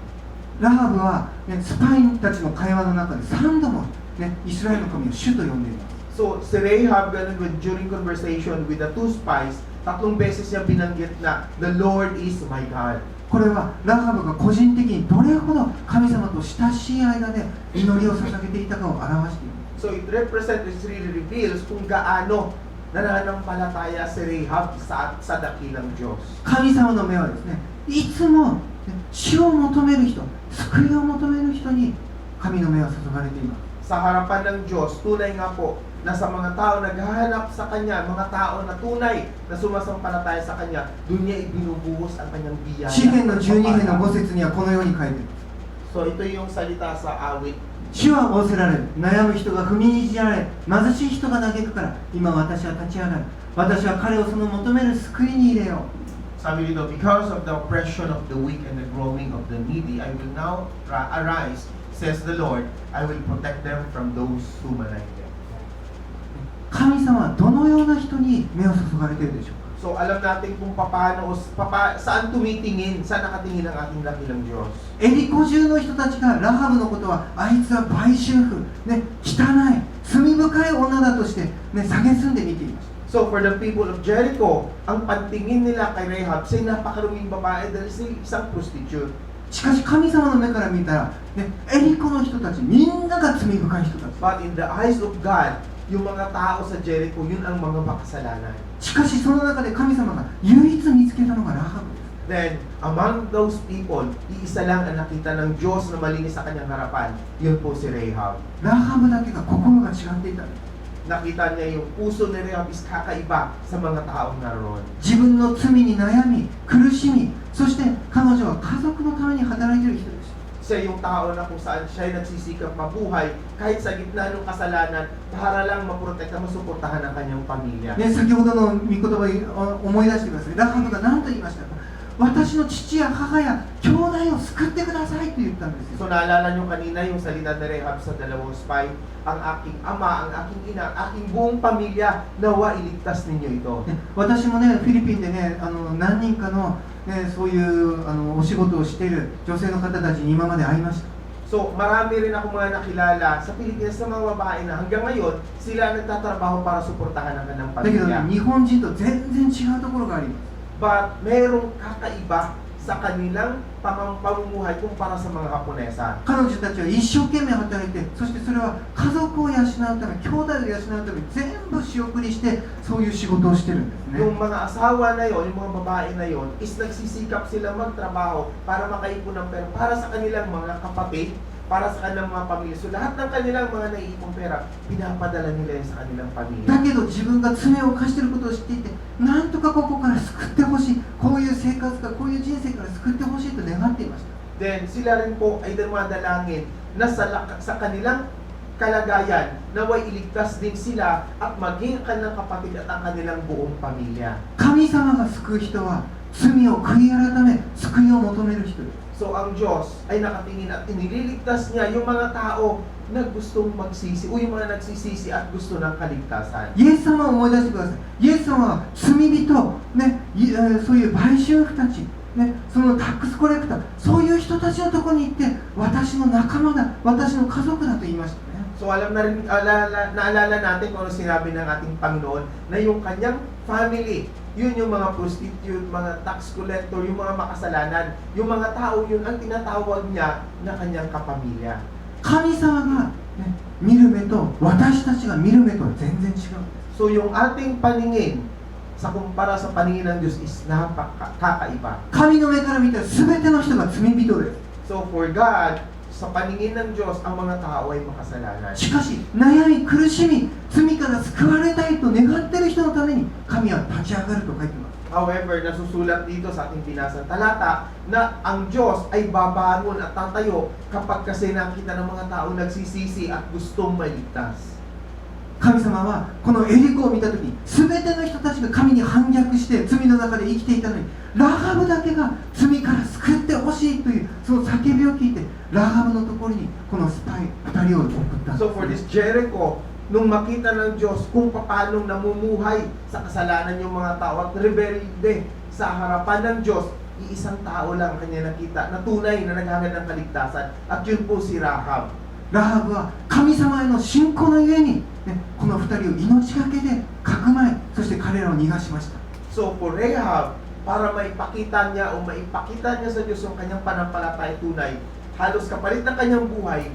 ラハブは、ね、スパインたちの会話の中で3度も、ね、イスラエルの神を主と呼んでいます。 So si Rahab, ganun, during conversation with the two spies, 3 beses niya binanggit na, the Lord is my God. これはラハブが個人的にどれほど神様と親しい間で祈りを捧げていたかを表しています。 So it represents, it really reveals kung gaano nananampalataya si Rahab sa dakilang Diyos. 神様の目はですね、いつも主を求める人、救いを求める人に神の目は注がれています。 Sa harapan ng Diyos, tunay nga po na sa mga tao naghahanap sa Kanya, mga tao na tunay na sumasampalataya sa Kanya, doon niya ibinubuhos ang Kanyang biyaya. 詩篇の12編の5節にはこのように書いています。 So ito yung salita sa awit. 主は仰せられる。悩む人が踏みにじられ、貧しい人が嘆くから、今私は立ち上がる。私は彼をその求める救いに入れよう。 Sabi dito, because of the oppression of the weak and the groaning of the needy, I will now arise, says the Lord. I will protect them from those who malign them. 神様はどのような人に目を注がれているでしょうか。 So alam natin kung saan tumitingin, saan nakatingin ang ating dakilang Diyos. エリコ中の人たちがラハブのことはあいつは売春婦、ね、汚い罪深い女だとして、ね、蔑んで見ていました。 So for the people of Jericho, ang pantingin nila kay Rahab, siya'y napakaruming babae dahil siya isang prostitute. しかし神様の目から見たら、ね、エリコの人たちみんなが罪深い人たち。 But in the eyes of God, yung mga tao sa Jericho, yun ang mga makasalanan. しかしその中で神様が唯一見つけたのがラハブです。 Then, among those people, iisa lang ang nakita ng Diyos na malinis sa kanyang harapan, yun po si Rahab. ラハブだけが心が違っていた。 Nakita niya yung puso ni Rahab is kakaiba sa mga taong naroon. 自分の罪に悩み、苦しみ、そして彼女は家族のために働いている人でした。 Siya yung tao na kung saan siya'y nagsisikap mabuhay kahit sa gitna ng kasalanan para lang maprotekta, masuportahan ang kanyang pamilya. ね、先ほどの御言葉を思い出してください。ラハブが何と言いましたか。私の父や母や兄弟を救ってくださいと言ったんですよ。 So naalala nyo kanina yung salita ni Rahab sa dalawang spy, ang aking ama, ang aking ina, ang aking buong pamilya, nawa iligtas ninyo ito. ね、私もね、フィリピンでね、何人かの、ね、そういうお仕事をしている女性の方たちに今まで会いました。 So marami rin ako mga nakilala sa Pilipinas na mga babae na hanggang ngayon, sila nagtatrabaho para suportahan ang kanilang だけど pamilya. ね、日本人と全然違うところがあります。 But merong kakaiba sa kanilang pamumuhay kumpara sa mga Haponesa. 彼女たちは一生懸命働いて、そしてそれは家族を養うため、兄弟を養うため、全部仕送りしてそういう仕事をしてるんですね。 Yung mga asawa na yon, yung mga babae na yon, is nagsisikap sila magtrabaho para makaipon ng pera para sa kanilang mga kapatid, para sa kanilang mga pamilya. So lahat ng kanilang mga naiipong pera, pinapadala nila yan sa kanilang だ pamilya. けど自分が罪を犯していることを知っていて、なんとかここから救ってほしい、こういう生活かこういう人生から救ってほしいと願っていました。 Then sila rin po ay dumadalangin na sa kanilang kalagayan naway iligtas din sila at maging ang kanilang kapatid at ang kanilang buong pamilya. 神様が救う人は罪を悔い改め、救いを求める人です。 So ang Diyos ay nakatingin at inililigtas niya yung mga tao na gustong magsisi o yung mga nagsisisi at gusto ng kaligtasan. イエス様を思い出してください。イエス様は罪人、ね、そういう売春婦たち、ね、そのタックスコレクター、そういう人たちのところに行って、私の仲間だ、私の家族だと言いましたね。 So naalala natin kung ano sinabi ng ating Panginoon na yung kanyang family, yun yung mga prostitute, mga tax collector, yung mga makasalanan, yung mga tao yun ang tinatawag niya na kanyang kapamilya. 神様が、ね、見る目と私たちが見る目とは全然違うんです。 So yung ating paningin sa kumpara sa paningin ng Diyos is napakakaiba. 神の目から見たら全ての人が罪人です。 So for God, sa paningin ng Diyos, ang mga tao ay makasalanan. しかし悩み苦しみ罪から救われたいと願っている人のために神は立ち上がると書いてます。 However, nasusulat dito sa ating binasang talata na ang Diyos ay babangon at tatayo kapag kasi nakita ng mga tao nagsisisi at gustong maligtas. 神様はこのエリコを見たときに全ての人たちが神に反逆して罪の中で生きていたのにラハブだけが罪から救ってほしいというその叫びを聞いてラハブのところにこのスパイ2人を送ったんです。 So for this Jericho, nung makita ng Diyos kung paano namumuhay sa kasalanan yung mga tao at rebelde sa harapan ng Diyos, iisang tao lang kanya nakita na tunay na naghahangad ng kaligtasan at yun po si Rahab. ラハブは神様への信仰のゆえに、ね、この2人を命がけでかくまいそして彼らを逃がしました。 So for Rahab, para maipakita niya o maipakita niya sa Diyos yung kanyang panampalataya tunay, halos kapalit ng kanyang buhay,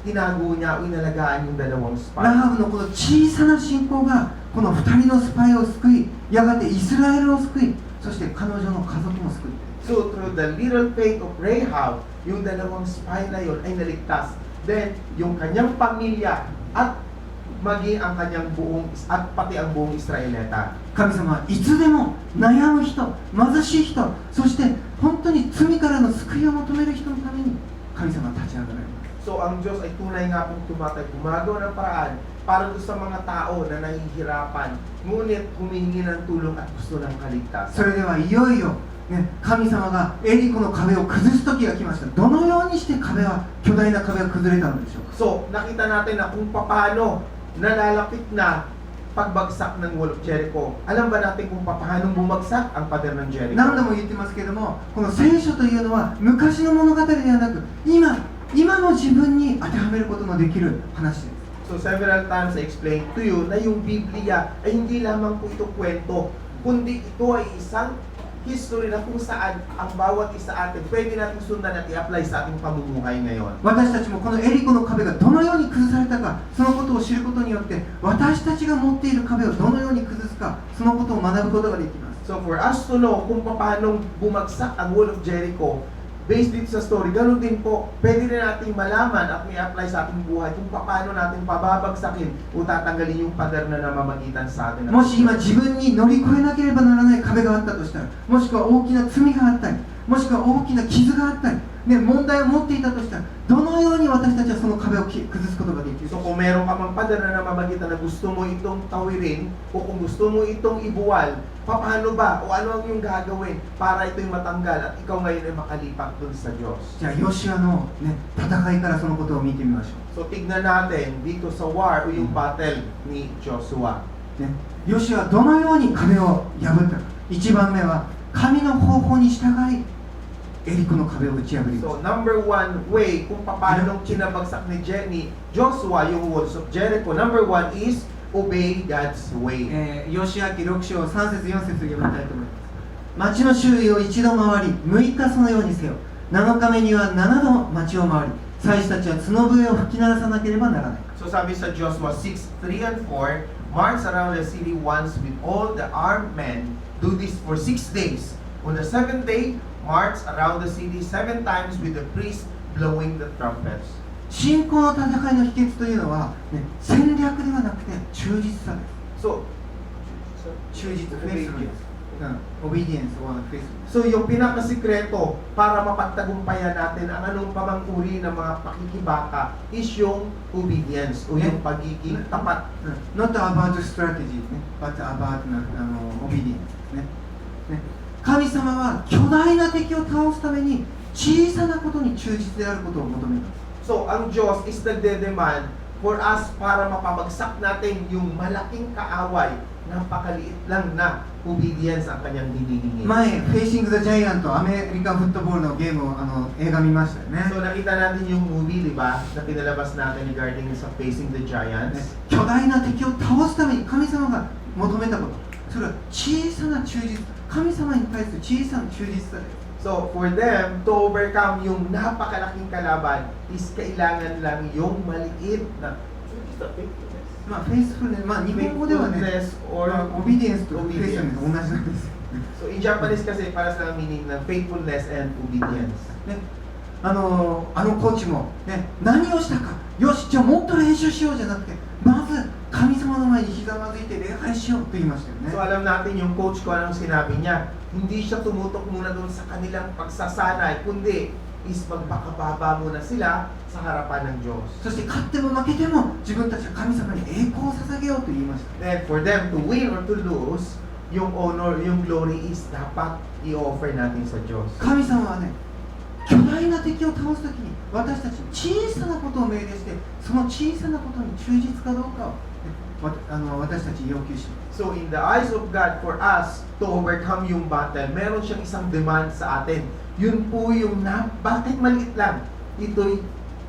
tinago niya o inalagaan yung dalawang ラ spy. ハブのこの小さな信仰がこの2人のスパイを救いやがてイスラエルを救いそして彼女の家族も救い So through the little faith of Rahab, yung dalawang spy na yun ay naligtas. Then, yung kanyang pamilya at maging ang kanyang buong at pati ang buong Israelita. 神様はいつでも悩む人貧しい人そして本当に罪からの救いを求める人のために神様は立ち上がられます。 So ang Diyos ay tunay nga pong tumatay, gumagawa ng paraan para doon sa mga tao na nahihirapan, ngunit humihingi ng tulong at gusto ng そ kaligtasan. れではいよいよ、ね、神様がエリコの壁を崩す時が来ました。どのようにして壁は巨大な壁が崩れたのでしょうか。 So nakita natin na kung paano nalalapit na pagbagsak ng Wall of Jericho. Alam ba natin kung paano bumagsak ang pader ng Jericho? 何度も言ってますけれどもこの聖書というのは昔の物語ではなく今の自分に当てはめることのできる話です。 So several times I explained to you na yung Biblia ay hindi lamang po ito kwento, kundi ito ay isang history na kung saan ang bawat isa atin pwede natin sundan at i-apply sa ating pamumuhay ngayon. 私たちもこのエリコの壁がどのように崩されたかそのことを知ることによって私たちが持っている壁をどのように崩すかそのことを学ぶことができます。 So for us to know kung paano bumagsak ang Wall of Jericho, based dito sa story, ganun din po, pwede rin natin malaman at may apply sa ating buhay kung paano natin pababagsakin o tatanggalin yung pader na namamagitan sa atin. もし今自分に乗り越えなければならない壁があったとしたらもしくは大きな罪があったりもしくは大きな傷があったり、ね、問題を持っていたとしたらどのように私たちはその壁を崩すことができる So kung meron ka mang pader na namamagitan na gusto mo itong tawirin o kung gusto mo itong ibuwal, paano ba o ano ang yung gagawin para ito'y matanggal at ikaw ngayon ay makalipat dun sa Diyos? じゃあヨシュアの、ね、戦いからそのことを見てみましょ So tignan natin dito sa war o yung battle ni Joshua. う、ね、ヨシュアはどのように壁を破ったか。1番目は神の方法に従いエリコの壁を打ち破りま So した。 number one way kung paano kinabagsak ni Joshua yung walls of Jericho, number one is obey God's way. ヨシュア記6章3節4節読みたいと思います。町の周囲を一度回り6日そのようにせよ。7日目には7度町を回り祭司たちは角笛を吹き鳴らさなければならない。 So sabi sa Joshua 6:3 and 4, march around the city once with all the armed men. Do this for 6 days. On the 7th day, march around the city 7 times with the priests blowing the trumpets. 信仰の戦いの秘訣というのは、ね、戦略ではなくて忠実さです。 So, 忠実、フェイスオビディエンスor faithfulness. so yung pinakasikreto para mapagtagumpayan natin ang anong pamang uri ng mga pakikibaka is yung obedience o yung pagiging tapat. Not about strategy, ね、but about obedience ね。ね、神様は巨大な敵を倒すために小さなことに忠実であることを求めます。So, ang Diyos is nagde-demand for us para mapabagsak natin yung malaking kaaway, napakaliit lang na obedience ang kanyang hinihingi. 前、フェイシング・ザ・ジャイアント、アメリカンフットボールのゲームを映画見ましたよね。 So, nakita natin yung movie, di ba, na pinalabas natin regarding sa Facing the ね Giants. 巨大な敵を倒すために神様が求めたこと、それは小さな忠実、神様に対する小さな忠実さです。 So, for them to overcome yung napakalaking kalaban is kailangan lang yung maliit na faithfulness. まあ、フェイスフルネス、まあ、日本語ではね、 Faithfulness or オビディエンスとフェイスフルネス同じなんです。 So, in Japanese kasi para sa meaning ng faithfulness and obedience. ね、あのコーチも、ね、何をしたか、よし、じゃあもっと練習しようじゃなくて、まず神様の前にひざまずいて礼拝しようと言いましたよね。 So, alam natin yung coach ko anong sinabi niya. Hindi siya tumutok muna doon sa kanilang pagsasanay, kundi is magpakababa muna sila sa harapan ng Diyos. そして勝っても負けても自分たちは神様に栄光を捧げようと言いました。 Then, for them to win or to lose, yung honor, yung glory is dapat i-offer natin sa Diyos. 神様はね、巨大な敵を倒すときに私たちに小さなことを命令して、その小さなことに忠実かどうかを、ね、私たちに要求します。 So, in the eyes of God, for us to overcome yung battle, meron siyang isang demand sa atin. Yun po yung bakit maliit lang, ito'y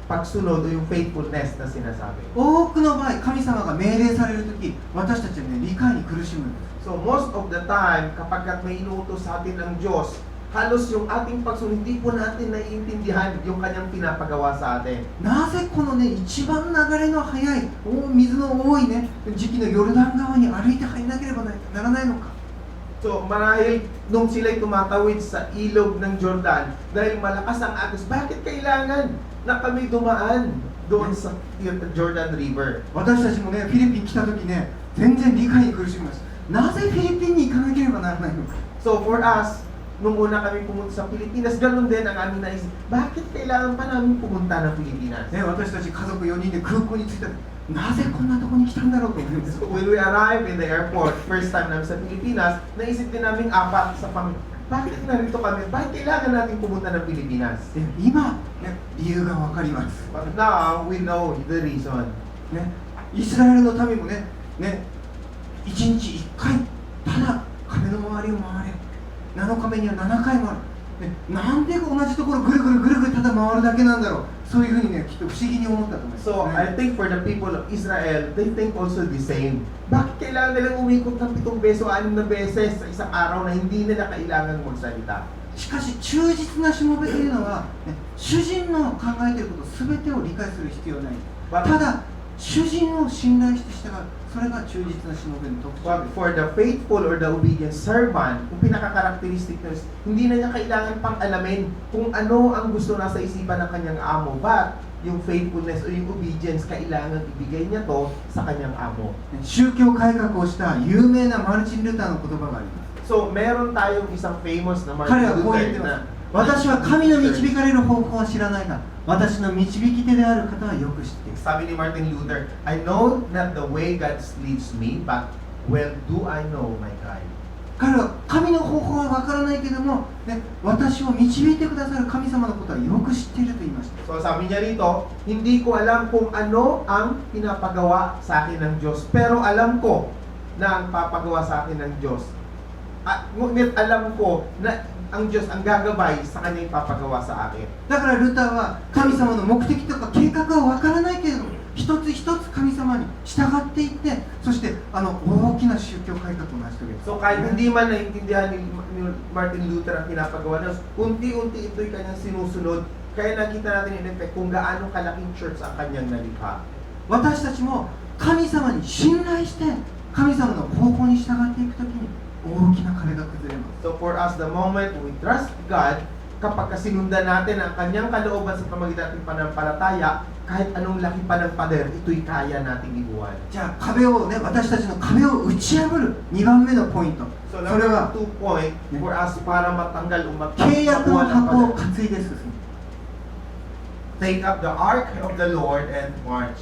pagsunod o yung faithfulness na sinasabi. 多くの場合、神様が命令されるとき、私たちはね、理解に苦しむんです。 So, most of the time, kapag may inuutos sa atin ng Diyos, halos yung ating pagsunod, hindi po natin naiintindihan yung kanyang pinapagawa sa atin. なぜこのね、一番流れの速い、水の多いね、時期のヨルダン川に歩いて入らなければならないのか。 So, marahil nung sila'y tumatawid sa ilog ng Jordan, dahil malakas ang agos, bakit kailangan na kami dumaan doon sa Jordan River? 私たちもね、フィリピン来たときね、全然理解に苦しみます。なぜフィリピンに行かなければならないのか。 So, for us, nung una kami pumunta sa Pilipinas, ganun din ang aming naisip, bakit kailangan pa namin pumunta ng Pilipinas? ね、私たち家族4人で空港に着いたら、なぜこんなとこに来たんだろうと思うんです。 So, when we arrived in the airport, first time namin sa Pilipinas, naisip din namin apat sa pamilya, bakit narito kami? Bakit kailangan natin pumunta ng Pilipinas? で今、ね、理由がわかります。 But now, we know the reason. ね、イスラエルの民もね、1日1回、ただ壁の周りを回れ。7日目には7回回る。ね、なんで同じところぐるぐるぐるぐるただ回るだけなんだろう。そういうふうにね、きっと不思議に思ったと思います、ね。 So, I think for the people of Israel, they think also the same. Bakit kailangan nilang umikot ng 7 beses o 6 na beses sa isang araw na hindi nila kailangan magsalita? しかし忠実なしもべというのは、ね、主人の考えていることすべてを理解する必要ない。ただ主人を信頼して従う、それが忠実なしもべの特徴 But です。 for the faithful or the obedient servant, kung pinaka-characteristic nyo, hindi na niya kailangan pang alamin kung ano ang gusto nasa isipan ng kanyang amo. But yung faithfulness o yung obedience, kailangan ibigay niya to sa kanyang amo. 宗教改革をした有名なマルチン・ルターの言葉があります。 So, meron tayong isang famous na 彼は Martin こう言っ Luther てまな す。私は神の導かれる方向は知らないが、私の導き手である方はよく知っている。 Sabi ni Martin Luther, I know not the way God leads me, but well do I know my God. 彼は神の方法は分からないけども、ね、私を導いてくださる神様のことはよく知っていると言いました。 So sabi niya rito, hindi ko alam kung ano ang pinapagawa sa akin ng Diyos, pero alam ko na ang papagawa sa akin ng Diyos. At ngunit alam ko na ang Diyos ang gagabay sa kanya yung papagawa sa akin. だからルターは神様の目的とか計画は分からないけれども、一つ一つ神様に従っていって、そして大きな宗教改革を成し遂げた。 So kahit hindi man naintindihan ni Martin Luther ang pinapagawa ng Diyos, unti-unti ito'y kanyang sinusunod. Kaya nakita natin in effect kung gaano kalaking church ang kanyang nalikha. 私たちも神様に信頼して神様の方法に従っていくときに大きな壁が崩れます。 So for us, the moment we trust God, kapag sinundan natin ang kanyang kalooban sa pamagitan ng pananampalataya, kahit anong laki pa ng pader, ito'y kaya nating ibuwan. じゃあ壁をね、私たちの壁を打ち破る2番目のポイント。 So それ number は two point for us para matanggal o 契約の magkakuha ng 箱を pader. 担いで進む。 Take up the ark of the Lord and march.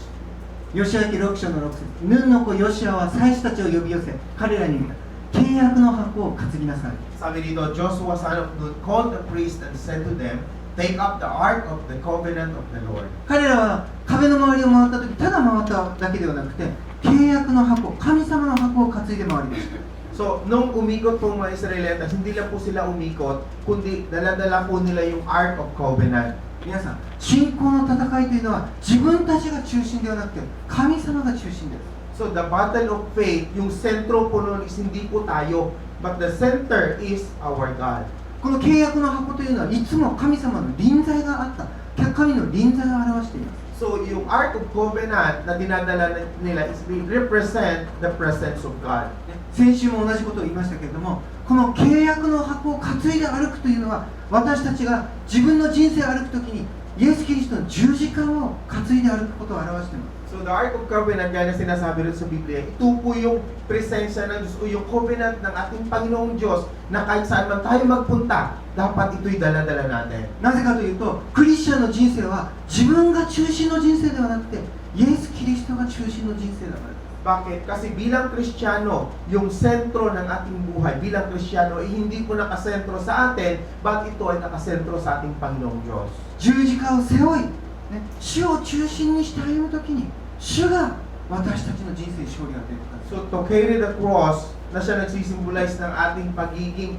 ヨシア記6章の6節。ヌンの子ヨシアは祭司たちを呼び寄せ、彼らに言った。契約の箱を担ぎなさい。 Sabi dito, Joshua son of Nun called the priest and said to them, take up the ark of the covenant of the Lord. 彼らは壁の周りを回った時、ただ回っただけではなくて、契約の箱、神様の箱を担いで回りました。 So, nung umikot po mga Israelitas, hindi lang po sila umikot, kundi dala-dala po nila yung Ark of Covenant. 皆さん、信仰の戦いというのは自分たちが中心ではなくて神様が中心です。 So, the battle of faith, yung sentro po nun is hindi po tayo, but the center is our God. この契約の箱というのはいつも神様の臨在があった、神の臨在を表しています。 So, yung Ark of Covenant na dinadala nila is represent the presence of God. 先週も同じことを言いましたけれども、この契約の箱を担いで歩くというのは、私たちが自分の人生を歩くときにイエス・キリストの十字架を担いで歩くことを表しています。 So, the Ark of Covenant, gaya na sinasabi rin sa Biblia, ito po yung presensya ng Diyos o yung covenant ng ating Panginoong Diyos na kahit saan man tayo magpunta, dapat ito'y dala-dala natin. なぜかというと、クリスチャンの人生は自分が中心の人生ではなくて、イエス・キリストが中心の人生だからです。 Bakit? Kasi bilang Kristiyano, yung sentro ng ating buhay, bilang Kristiyano, ay hindi po nakasentro sa atin, but ito ay nakasentro sa ating Panginoong Diyos. 十字架を背負い、ね、主を中心にして歩むときに、主が私たちの人生に勝利を与えてください。 So to carry the cross na siya nagsisimbolize ng ating pagiging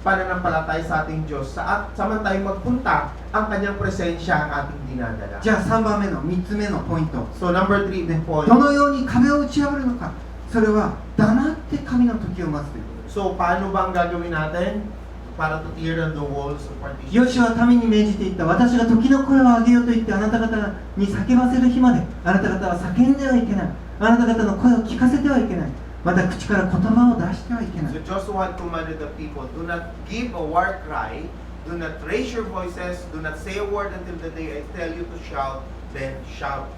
pananampalataya sa ating Diyos, saan tayo magpunta, ang kanyang presensya ang ating dinadala. じゃあ3番目の3つ目のポイント、 So number 3 point. どのように壁を打ち破るのか、それは黙って神の時を待つということです。 So paano ba ang gagawin natin para to tear down the walls of ヨ partition? シュは民に命じていった。私が時の声を上げようと言ってあなた方に叫ばせる日まであなた方は叫んではいけない。あなた方の声を聞かせてはいけない。また口から言葉を出してはいけない。 So Joshua had commanded the people, do not give a war cry, do not raise your voices, do not say a word until the day I tell you to shout, then shout.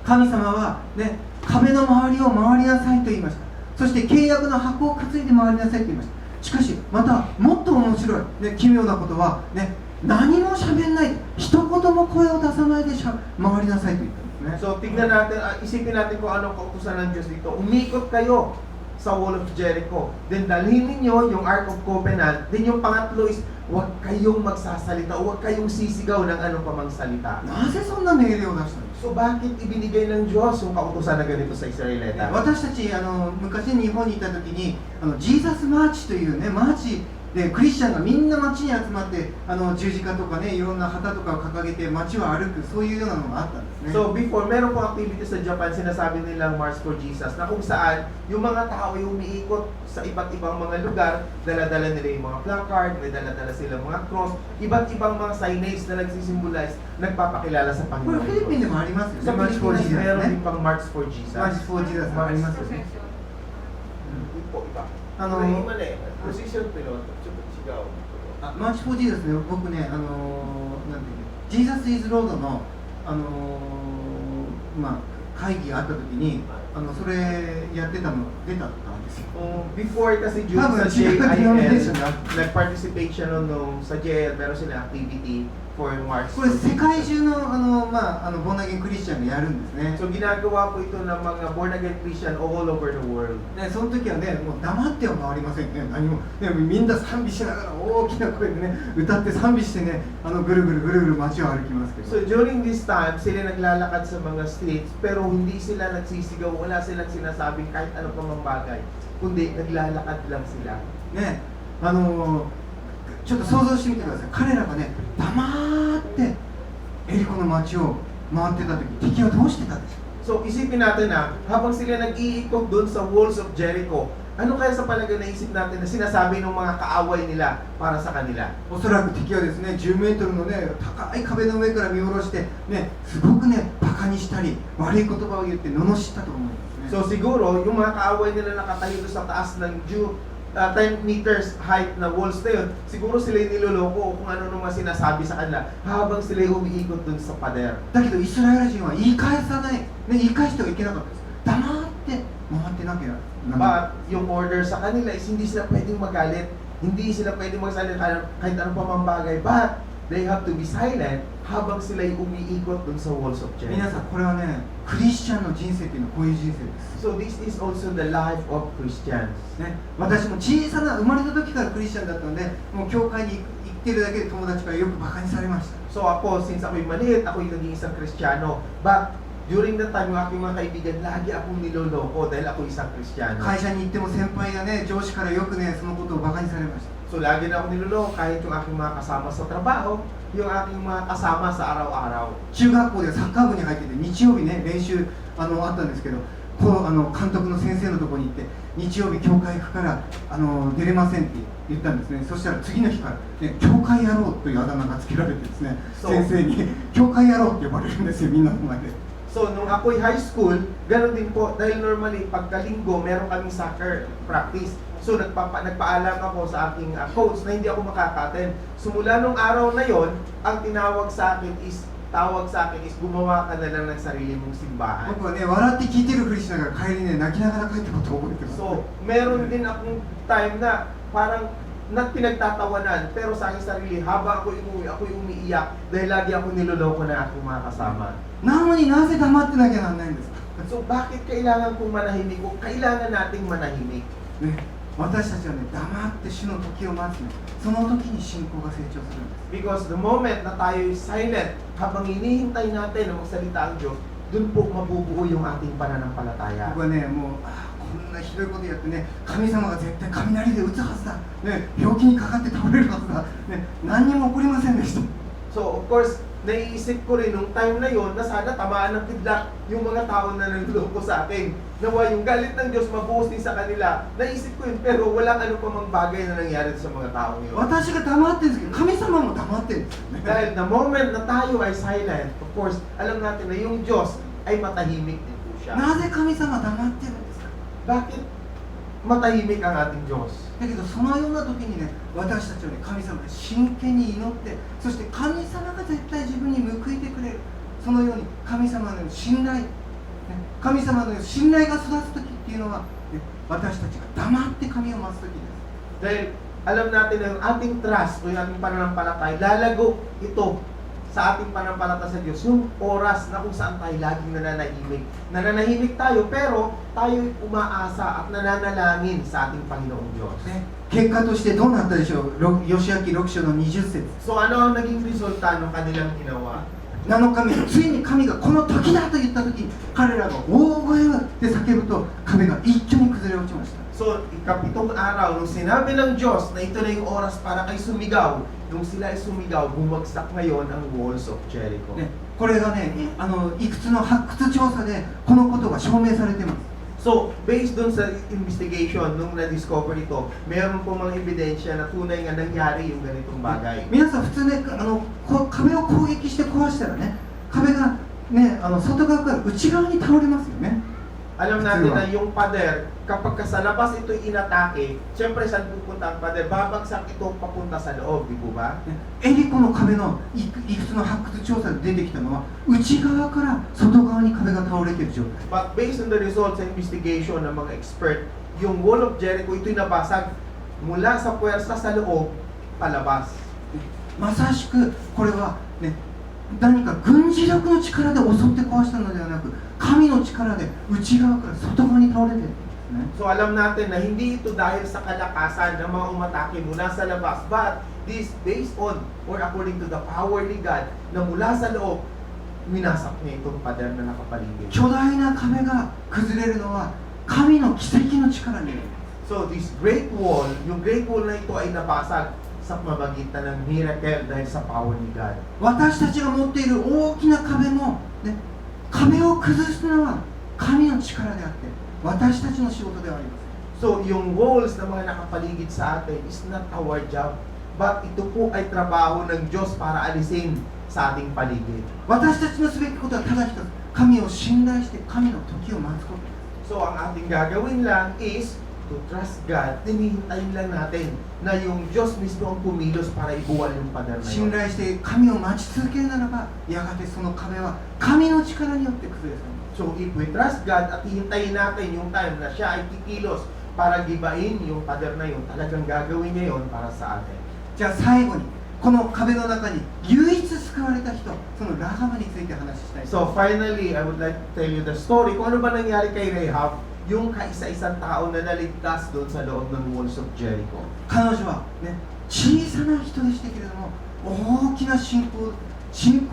神様は、ね、壁の周りを回りなさいと言いました。そして契約の箱を担いで回りなさいと言いました。しかしまたもっと面白い、ね、奇妙なことは、ね、何も喋んない、一言も声を出さないで回りなさいと言ったんですね。 So tignan natin, isipin natin kung anong kautusan ng Diyos dito. Umikot kayo sa wall of Jericho. Then dalhin ninyo yung Ark of Covenant. Then yung pangatlo is, huwag kayong magsasalita, huwag kayong sisigaw ng anong pamang salita. なぜそんな命令を出したんですか。 So bakit ibinigay ng Diyos yung kautusan na ganito sa Israelita? 私たち昔日本にいた時にジーザスマーチというねマーチでクリスチャンがみんな街に集まって十字架とかねいろんな旗とかを掲げて街を歩くそういうようなのがあったんですね。 So before, meron pong activities sa Japan, sinasabi nilang March for Jesus, na kung saan yung mga tao ay umiikot sa iba't ibang mga lugar, dala-dala nila yung mga placard, may dala-dala silang mga cross, iba't ibang mga signage na nagsisimbolize, nagpapakilala sa これ Panginoon フィリピンで Diyos. もありますよね。 Sa マーチフォー Pilipinas, ジーザス meron ね din。pang March for Jesus. マーチフォージーザスありますよね。 Ipo, iba. あの Iba na eh. Position pilot, sigaw. マーチフォージーザスね、僕ね、なんていうの、ジーザス・イズ・ロードの、会議があった時に、それやってたの出たんですよ。 Before kasi due Tama, sa siguro JIL, denomination na. nag-participation nung sa JIL, meron sila activity for March これ for 世界 Jesus. 中のボンナゲンクリスチャンがやるんですね。 So ginagawa po ito ng mga born again Christian all over the world. でその時はね、もう黙っては回りませんね、何も。でもみんな賛美しながら大きな声でね、歌って賛美してね、ぐるぐるぐるぐる街を歩きますけど。 So during this time, sila naglalakad sa mga streets, pero hindi sila nagsisigaw, wala silang sinasabing kahit ano pa mang bagay, kundi naglalakad lang sila. ね、ちょっと想像してみてください。彼らがね、黙ってエリコの街を回ってた時、敵はどうしてたんでしょう。 So isipin natin na, habang sila nag-iikot doon sa walls of Jericho, ano kaya sa palagay na isip natin na sinasabi ng mga kaaway nila para sa kanila? おそらく敵はですね、10メートルのね、高い壁の上から見下ろして、ね、すごくね、バカにしたり、悪い言葉を言って罵ったと思いますね。 So siguro, yung mga kaaway nila nakatayo doon sa taas ng 10 meters height na walls na yun, siguro sila yung niloloko o kung ano nung mga sinasabi sa kanila habang sila yung umiikot doon sa pader. だけどイスラエル人は言い返さない、ね、言い返してはいけなかったです。黙って回ってなきゃならない。 But yung order sa kanila is hindi sila pwedeng magalit, hindi sila pwedeng magsalita kahit anong pamambagay, but they have to be silent habang sila yung umiikot doon sa walls of 皆 Jericho. さん、これはね、クリスチャンの人生っていうのはこういう人生です。 So this is also the life of Christians. ね、私も小さな生まれた時からクリスチャンだったので、もう教会に行ってるだけで友達からよくバカにされました。 So ako, since ako'y maliit, ako'y naging isang Kristiyano. But during that time, yung aking mga kaibigan, lagi akong niloloko dahil ako isang Kristiyano. 会社に行っても先輩やね、上司からよくね、そのことをバカにされました。 So lagi na ako niloloko kahit yung aking mga kasama sa trabaho, yung aking mga kasama sa araw-araw. 中学校でサッカー部に入ってて、日曜日ね、練習あったんですけど、こう監督の先生のところに行って、日曜日教会行くから出れませんって言ったんですね。そしたら次の日から、ね、教会野郎というあだ名がつけられてですね、そう先生に教会野郎って呼ばれるんですよ、みんなの前で。 So, nung ako'y high school, gano'n din po, dahil normally, pagkalinggo, meron kaming soccer practice. So, nagpaalam ako sa aking coach na hindi ako makaka-attend. So, mula nung araw na yon, ang tawag sa akin is gumawa ka na lang ng sarili mong simbahan. 僕はね、笑って聞いてるふりしながら帰りね、泣きながら帰ったことを覚えてます。 So, meron din akong time na parang pinagtatawanan, pero sa aking sarili, habang ako'y umiiyak dahil lagi ako niloloko na aking mga kasama. なのになぜ黙ってなきゃなんないんですか。 So, bakit kailangan kong manahimik o kailangan nating manahimik? ね、私たちはね、黙って主の時を待つね、その時に信仰が成長するんです。 Because the moment na tayo is silent, habang hinihintay natin na magsalita ang Diyos, dun po mabubuo yung ating pananampalataya. 僕はね、もうこんなひどいことやってね、神様が絶対雷で打つはずだ、ね、病気にかかって倒れるはずだ、ね、何にも起こりませんでした。 So, of course, naiisip ko rin nung time na yon na sana tamaan ng kidlat yung mga tao na naluloko sa akin. Nawa yung galit ng Diyos mabuhos din sa kanila. Naisip ko yun, pero walang ano pa mang bagay na nangyari sa mga taong yun. 私が黙ってるんですけど、神様も黙ってるんですよね。 Dahil the moment na tayo ay silent, of course, alam natin na yung Diyos ay matahimik din po siya. なぜ神様は黙ってるんですか。 Bakit matahimik ang ating Diyos? だけどそのような時にね、私たちはね、神様に真剣に祈って、そして神様が絶対自分に報いてくれる、そのように神様の信頼、ね、神様の信頼が育つ時っていうのは、ね、私たちが黙って神を待つ時です。 Dahil alam natin na yung ating trust o yung ating pananampalatay, lalago ito sa ating pananampalataya sa Diyos, yung oras na kung saan tayo laging nananahimik. Nananahimik tayo, pero tayo umaasa at nananalangin sa ating Panginoong Diyos. ね、結果としてどうなったでしょう。ヨシア記6章の20節。 So ano ang naging resulta ng kanilang ginawa? 7日目、ついに神がこの時だと言った時、彼らが大声で叫ぶと壁が一挙に崩れ落ちました。 So, ikapitong araw, nung sinabi ng Diyos na ito na yung oras para kay sumigaw, nung sila ay sumigaw, bumagsak ngayon ang walls of Jericho. ね、これがね、いくつの発掘調査でこのことが証明されています。 So, based dun sa investigation, nung na-discover ito, mayroon po mga ebidensya na tunay nga nangyari yung ganitong bagay. 皆さん普通ね、壁を攻撃して壊したらね、壁がね、外側から内側に倒れますよね。 Alam natin na yung pader, kapag sa labas ito'y inatake, syempre saan pupunta ang pader? Babagsak ito papunta sa loob, di po ba? エリコの壁のいくつの発掘調査で出てきたのは、内側から外側に壁が倒れている状態。 But based on the results sa investigation ng mga expert, yung wall of Jericho ito'y nabasag mula sa puwersa sa loob, palabas. まさしくこれはね、何か軍事力の力で襲って壊したのではなく、神の力で内側から外側に倒れているんですね。 So alam natin na hindi ito dahil sa kalakasan ng mga umatake mula sa labas, but this based on or according to the power ni God na mula sa loob, winasak niya itong pader na nakapaligid. 巨大な壁が崩れるのは神の奇跡の力による。 So this great wall, yung great wall na ito ay nabasag sa pamamagitan ng miracle dahil sa power ni God. 私たちが持っている大きな壁も、ね、壁を崩すのは神の力であって、私たちの仕事ではありません。 So yung walls na mga nakapaligid sa atin is not our job, but ito po ay trabaho ng Diyos para alisin sa ating paligid. 私たちのすべきことはただ一つ、神を信頼して神の時を待つことです。 So ang ating gagawin lang is to trust God. Hinihintayin lang natin na yung Diyos mismo ang kumilos para ibuwal yung pader na 信 yun. 頼して神を待ち続けるならば、やがてその壁は神の力によって崩れ去ります。 So if we trust God at hihintayin natin yung time na siya ay kikilos para gibain yung pader na yun, talagang gagawin niya yun para sa atin. じゃあ最後に、この壁の中に唯一救われた人、そのラハバについて話したい。 So finally, I would like to tell you the story. Kung ano ba nangyari kay Rahab, yung kaisa-isang tao na naligtas doon sa loob ng walls of Jericho. 彼女はね、小さな人でしたけれども、大きな信仰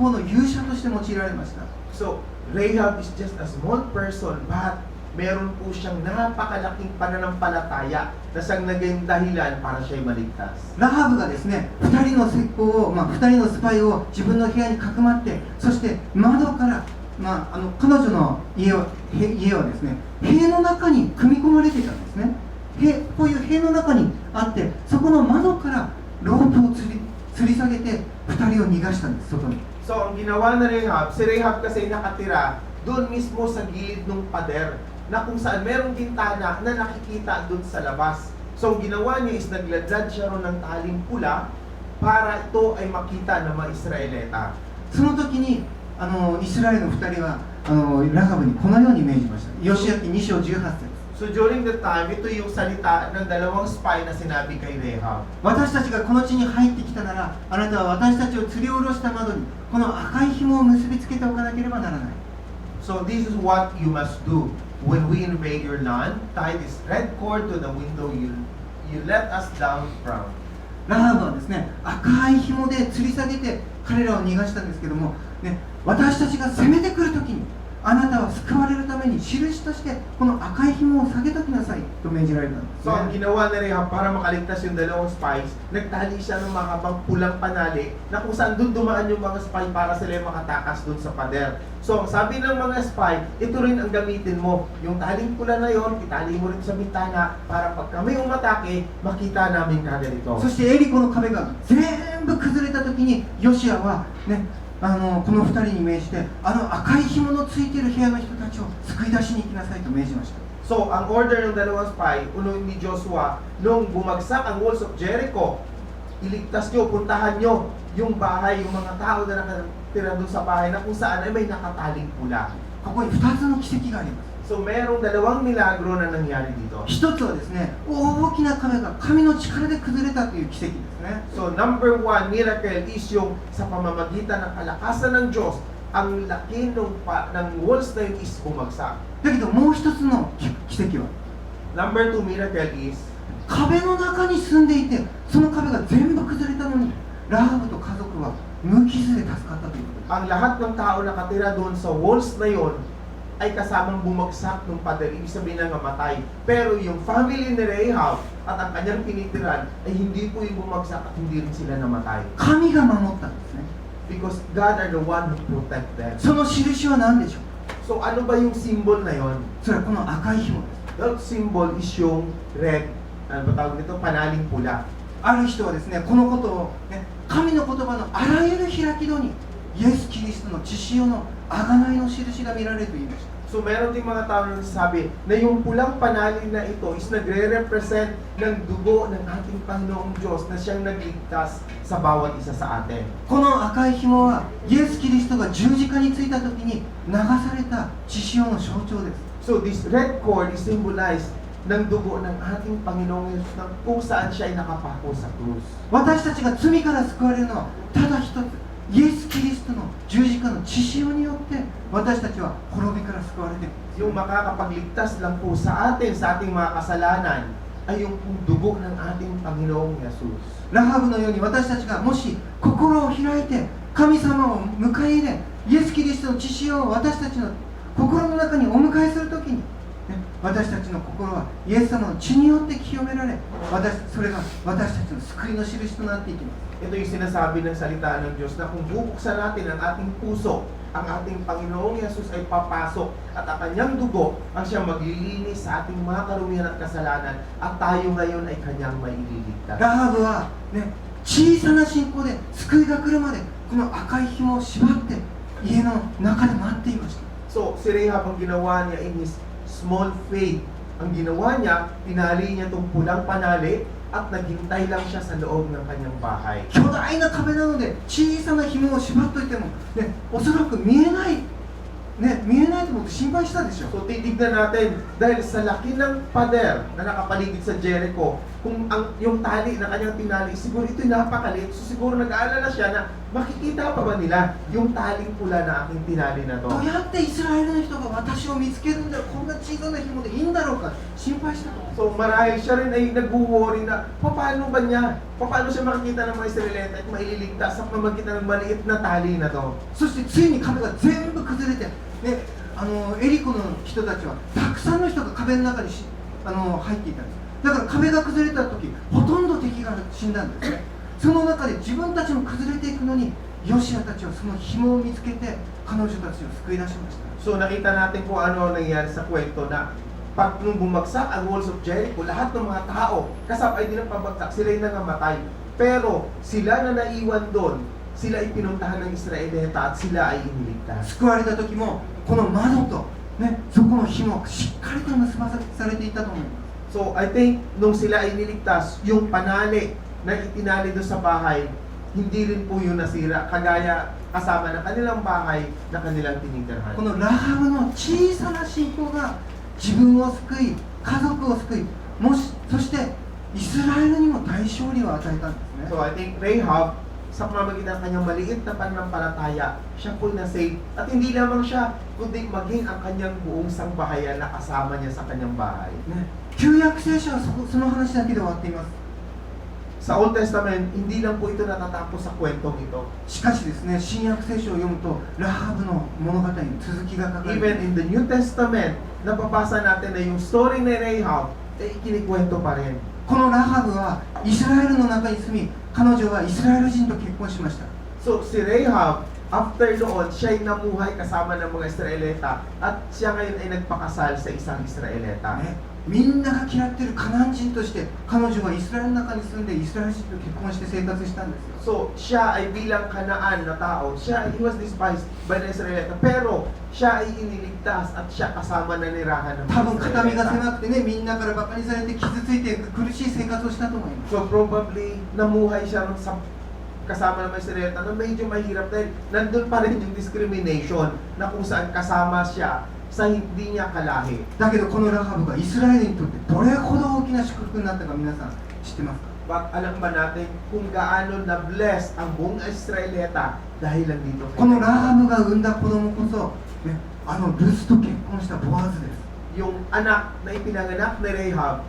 の勇者として用いられました。 So, Rahab is just a small person, but meron po siyang napakalaking pananampalataya na siyang naging dahilan para siya'y maligtas. ラハブがですね、2人の石膏を、2人のスパイを自分の部屋にかくまって、そして窓から、彼女の家はですね、塀の中に組み込まれていたんですね。こういう塀の中にあって、そこの窓からロープを吊り下げて2人を逃がしたんです、外に。 So, ang ginawa na Rahab, si Rahab kasi nakatira doon mismo sa gilid ng pader na kung saan merong bintana na nakikita doon sa labas. So, ang ginawa niya is nagladlad siya ron ng taling pula para ito ay makita ng mga Israelita. その時にイスラエルの2人はラハブにこのように命じました。ヨシヤ記2章18節。 So, during the time, ito yung salita ng dalawang spy na sinabi kay Rahab. 私たちがこの地に入ってきたなら、あなたは私たちを吊り下ろした窓にこの赤い紐を結びつけておかなければならない。 So, this is what you must do when we invade your land. Tie this red cord to the window you let us down from. ラハブはですね、赤い紐で吊り下げて彼らを逃がしたんですけども、ね、私たちが攻めてくるときにあなたは救われるために印としてこの赤い紐を下げときなさいと命じられたんです、ね。 So, ang ginawa na Rahab para makaligtas yung dalawang spies, nagtali siya ng mahabang pulang panali na kung saan doon dumaan yung mga spy para sila makatakas doon sa pader. So, sabi ng mga spy, ito rin ang gamitin mo. Yung taling pula na yon, itali mo rin sa bintana para pag kami umatake, makita namin kagad ito. そしてエリコの壁が全部崩れたときにヨシアはね、この2人に命じて赤い紐のついている部屋の人たちを救い出しに行きなさいと命じました。 So, ang order ng dalawang spy, uno ni Joshua, nung bumagsak ang walls of Jericho, iligtas nyo, puntahan nyo yung bahay, yung mga tao na nakatira doon sa bahay na kung saan ay may nakataling pula. ここに2つの奇跡があります。 So, merong dalawang milagro na nangyari dito. 一つはですね、大きな壁が神の力で崩れたという奇跡ですね。 So, number one miracle is yung sa pamamagitan ng kalakasan ng Diyos, ang laki ng walls na yun is bumagsak. だけどもう一つの奇跡は Number two miracle is, 壁の中に住んでいて、その壁が全部崩れたのにラハブと家族は無傷で助かったということです。 ang lahat ng tao nakatira doon sa walls na yon ay kasamang bumagsak ng pader, ibig sabihin na namatay. Pero yung family ni Rahab at ang kanyang tinitiran ay hindi po yung bumagsak at hindi rin sila namatay. 神が守ったんですね。 Because God are the one who protect them. その印は何でしょう。 So ano ba yung symbol na yon? それはこの赤い紐です。 That symbol is yung red, ano ba tawag nito? Panaling pula. ある人はですね、このことを、ね、神の言葉のあらゆる開き戸にイエス・キリストの血潮の贖いの印が見られると言いました。 So meron ding mga tao na nagsasabi na yung pulang panalin na ito is nagre-represent ng dugo ng ating Panginoong Diyos na siyang nagligtas sa bawat isa sa atin. この赤い紐はイエス・キリストが十字架についた時に流された血潮の象徴です。 So this red cord is symbolized ng dugo ng ating Panginoong Yesus na kung saan siya ay nakapako sa krus. 私たちが罪から救われるのはただ一つ、イエス・キリストの十字架の血潮によって私たちは滅びから救われている。 Yung makakapagligtas lang po sa atin, sa ating mga kasalanan, ay yung dugo ng ating Panginoong Yesus. ラハブのように私たちがもし心を開いて神様を迎え入れ、イエス・キリストの血潮を私たちの心の中にお迎えするときに、私たちの心はイエス様の血によって清められ、それが私たちの救いの印となっていきます。 Ito yung sinasabi ng salita ng Diyos na kung bubuksan natin ang ating puso, ang ating Panginoong Yesus ay papasok at ang kanyang dugo ang siyang maglilinis sa ating mga karumihan at kasalanan at tayo ngayon ay kanyang maililigtas. ラハブは、ね、小さな信仰で救いが来るまでこの赤い紐を縛って家の中で待っていました。 So, si Rahab ang ginawa niya in his small faith. Ang ginawa niya, tinali niya itong pulang panali at naghintay lang siya sa loob ng kanyang bahay. 巨大な壁なので小さな紐を縛っておいても、ね、おそらく見えないね、見えないと思って心配したでしょ。 So titignan natin, dahil sa laki ng pader na nakapaligid sa Jericho, kung yung tali na kanyang tinali, siguro ito'y napakaliit. So siguro nag-aalala siya na makikita pa ba nila yung taling pula na aking tinali na to? どうやってイスラエルの人が私を見つけるんだろう、こんな小さな紐でいいんだろうか心配したと思う。 So marahil siya rin ay nag-worry na paano ba niya? Paano siya makikita ng mga Israelita at maililigtas sa pamagitan ng maliit na tali na to? そしてついに壁が全部崩れて、ね、エリコの人たちはたくさんの人が壁の中に入っていたんです。だから壁が崩れた時、ほとんど敵が死んだんですね。その中で自分たちも崩れていくのに、ヨシアたちはその紐を見つけて彼女たちを救い出しました。 So nakita natin kung ano nangyari sa kwento na pag nung bumagsak ang walls of Jericho, lahat ng mga tao kasabay din ng pabagsak, sila ay nangamatay. Pero sila na naiwan doon, sila ay pinuntahan ng Israelita at sila ay iniligtas. 救われた時もこの窓と、ね、そこの紐がしっかりと結ばされていたと思います。 So I think nung sila ay niligtas, yung panali na itinali doon sa bahay, hindi rin po yun nasira, kagaya kasama ng kanilang bahay na kanilang tinitirhan. このラハブの小さな信仰が自分を救い、家族を救い、そしてイスラエルにも大勝利を与えたんですね。 So I think Rahab, sa pamamagitan ng kanyang maliit na pananampalataya, siya po'y na-save. At hindi lamang siya, kundi maging ang kanyang buong sangbahayan na kasama niya sa kanyang bahay. ね、旧約聖書はその話だけで終わっています。 Sa Old Testament, hindi lang po ito natatapos sa kwentong ito. しかしですね、新約聖書を読むとラハブの物語に続きが書かれてい Even ます。 in the New Testament, napapasa natin na yung story ni Rahab, eh ikinikwento pa rin. このラハブはイスラエルの中に住み、彼女はイスラエル人と結婚しました。 So si Rahab, after doon, siya'y namuhay kasama ng mga Israelita at siya ngayon ay nagpakasal sa isang Israelita. ね、みんなが嫌っているカナン人として彼女はイスラエルの中に住んでイスラエル人と結婚して生活したんですよ。 So siya ay bilang Kanaan na tao, he was despised by the Israelita, pero siya ay iniligtas at siya kasama na nirahan ng 多分肩身が Israelita. 狭くてね、みんなからバカにされて傷ついて苦しい生活をしたと思います。 So probably namuhay siya sa kasama ng mga Israelita na medyo mahirap dahil nandun pa rin yung discrimination na kung saan kasama siya sa hindi niya kalahi. だけどこのラハブがイスラエルにとってどれほど大きな祝福になったか皆さん知ってますか？ But alam ba natin kung gaano na blessed ang buong Israelita dahil lang dito このラハブが産んだ子供こそ、ね、ルツと結婚したボアズです。 yung anak na ipinanganak ni Rahab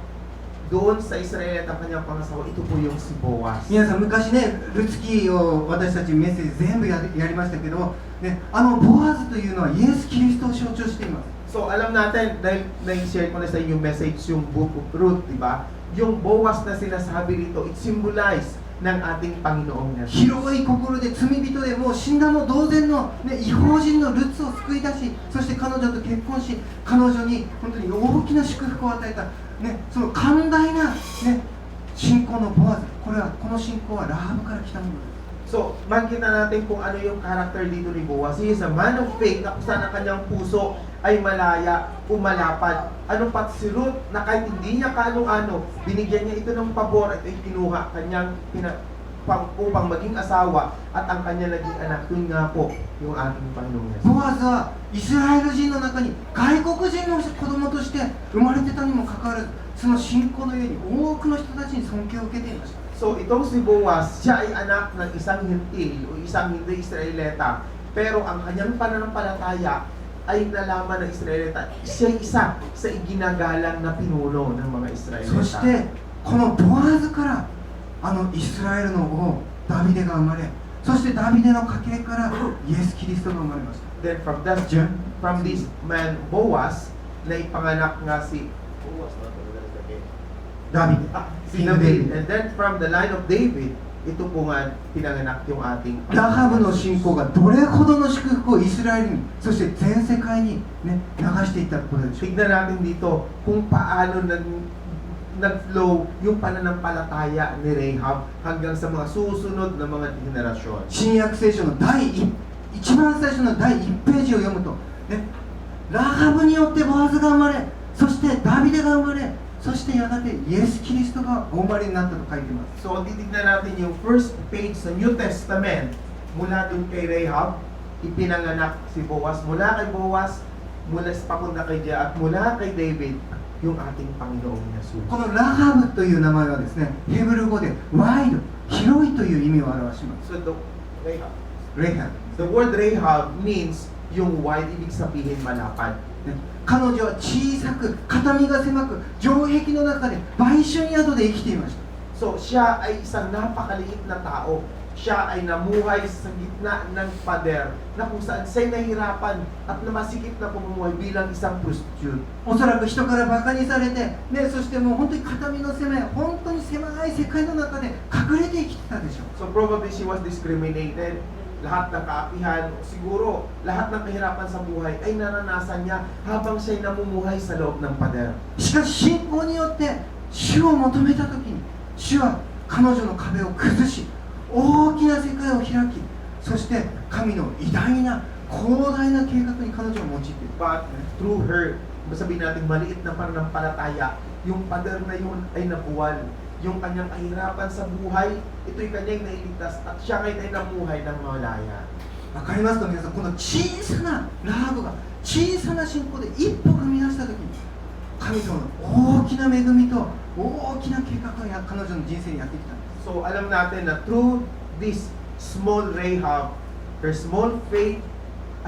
doon sa Israelita kanyang pangasawa, ito po yung si Boaz. 皆さん昔ね、ルツキを私たちメッセージ全部やりましたけど、ね、ボアズというのはイエス・キリストを象徴しています。 So alam natin, dahil na-share ko na sa inyo yung message yung book of Ruth, di ba? Yung Boaz na sinasabi dito, it symbolize ng ating Panginoong Yesus. 広い心で罪人でもう死んだも同然の、ね、違法人のルツを救い出し、そして彼女と結婚し、彼女に本当に大きな祝福を与えた、ね、その寛大な、ね、信仰のボアズ、この信仰はラハブから来たものです。 So, makikita natin kung ano yung character dito ni Boaz. He is a man of faith na kung saan ang kanyang puso ay malaya, umalapad. Ano pat si Ruth na kahit hindi niya kaano-ano, binigyan niya ito ng pabor at kinuha kanyang upang maging asawa at ang kanya naging anak. Yun nga po yung ating Panginoong Yesus. ボアズはイスラエル人の中に外国人の子供として生まれてたにもかかわらず、その信仰のゆえに多くの人たちに尊敬を受けていました。 So itong si Boaz, siya ay anak ng isang hintil o isang hindi Israelita. Pero ang kanyang pananampalataya ay nalaman ng Israelita. Siya ay isa sa iginagalang na pinuno ng mga そ Israelita. してこのボアズからイスラエルの王ダビデが生まれ、そしてダビデの家系からイエス・キリストが生まれました。 Then from this man Boaz, na ipanganak nga si Boaz, ダビデ、 si David. And then from the line of David, ito po nga pinanganak yung ating ラハブの信仰がどれほどの祝福をイスラエルに、そして全世界に、ね、流していったことでしょう。 Tignan natin dito kung paano nag-flow yung pananampalataya ni Rahab hanggang sa mga susunod na mga henerasyon. 新約聖書の一番最初の第1ページを読むと、ね、ラハブによってボアズが生まれ、そしてダビデが生まれ、そしてやがてイエス・キリストがお生まれになったと書いています。 So titignan natin yung first page sa New Testament mula dun kay Rahab ipinanganak si Boaz. Mula kay Boaz, mula sa papunta kay Jia, at mula kay David, yung ating Panginoong Jesus. このラハブという名前はですね、ヘブル語でワイド、広いという意味を表します。 So Rahab. レハ The word Rahab means yung wide, ibig sabihin malapad. ブ、ね、彼女は小さく、肩身が狭く、城壁の中で売春宿で生きていました。 So siya ay isang napakaliit na tao. Siya ay namuhay sa gitna ng pader na kung saan siya'y nahirapan at namasikip na pumumuhay bilang isang prostitute. おそらく人からバカにされて、ね、そしてもう本当に肩身の狭い、本当に狭い世界の中で隠れて生きてたでしょう。 So probably she was discriminated. Lahat ng kaapihan, siguro lahat ng kahirapan sa buhay ay naranasan niya habang siya'y namumuhay sa loob ng pader. しかし信仰によって主を求めたときに、主は彼女の壁を崩し、大きな世界を開き、そして神の偉大な広大な計画に彼女を用いている。 But through her, sabihin natin maliit na pananampalataya, yung pader na yun ay nabuwal. Yung kanyang kahirapan sa buhay, ito'y kanyang nailigtas at siya ay namuhay ng malaya. わかりますか皆さん、この小さなラハブが小さな信仰で一歩踏み出したときに、神様の大きな恵みと大きな計画が彼女の人生にやってきたんです。 So alam natin na through this small Rahab, her small faith,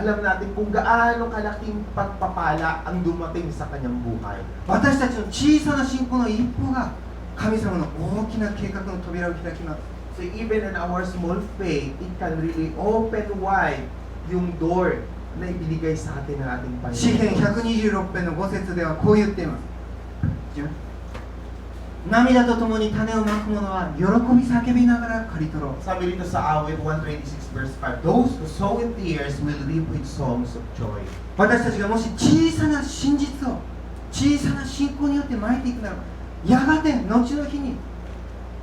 alam natin kung gaano kalaking pagpapala ang dumating sa kanyang buhay. 私たちの小さな信仰の一歩が神様の大きな計画の扉を開きます。 So even in our small faith, it can really open wide yung door na ibinigay sa atin ng ating 詩編 Panginoon. 126編の5節ではこう言っています。涙とともに種をまく者は喜び叫びながら刈り取ろう。 Sabi dito sa awit 126 verse 5, those who sow in tears will reap with songs of joy. 私たちがもし小さな真実を小さな信仰によってまいていくならば、やがて後の日に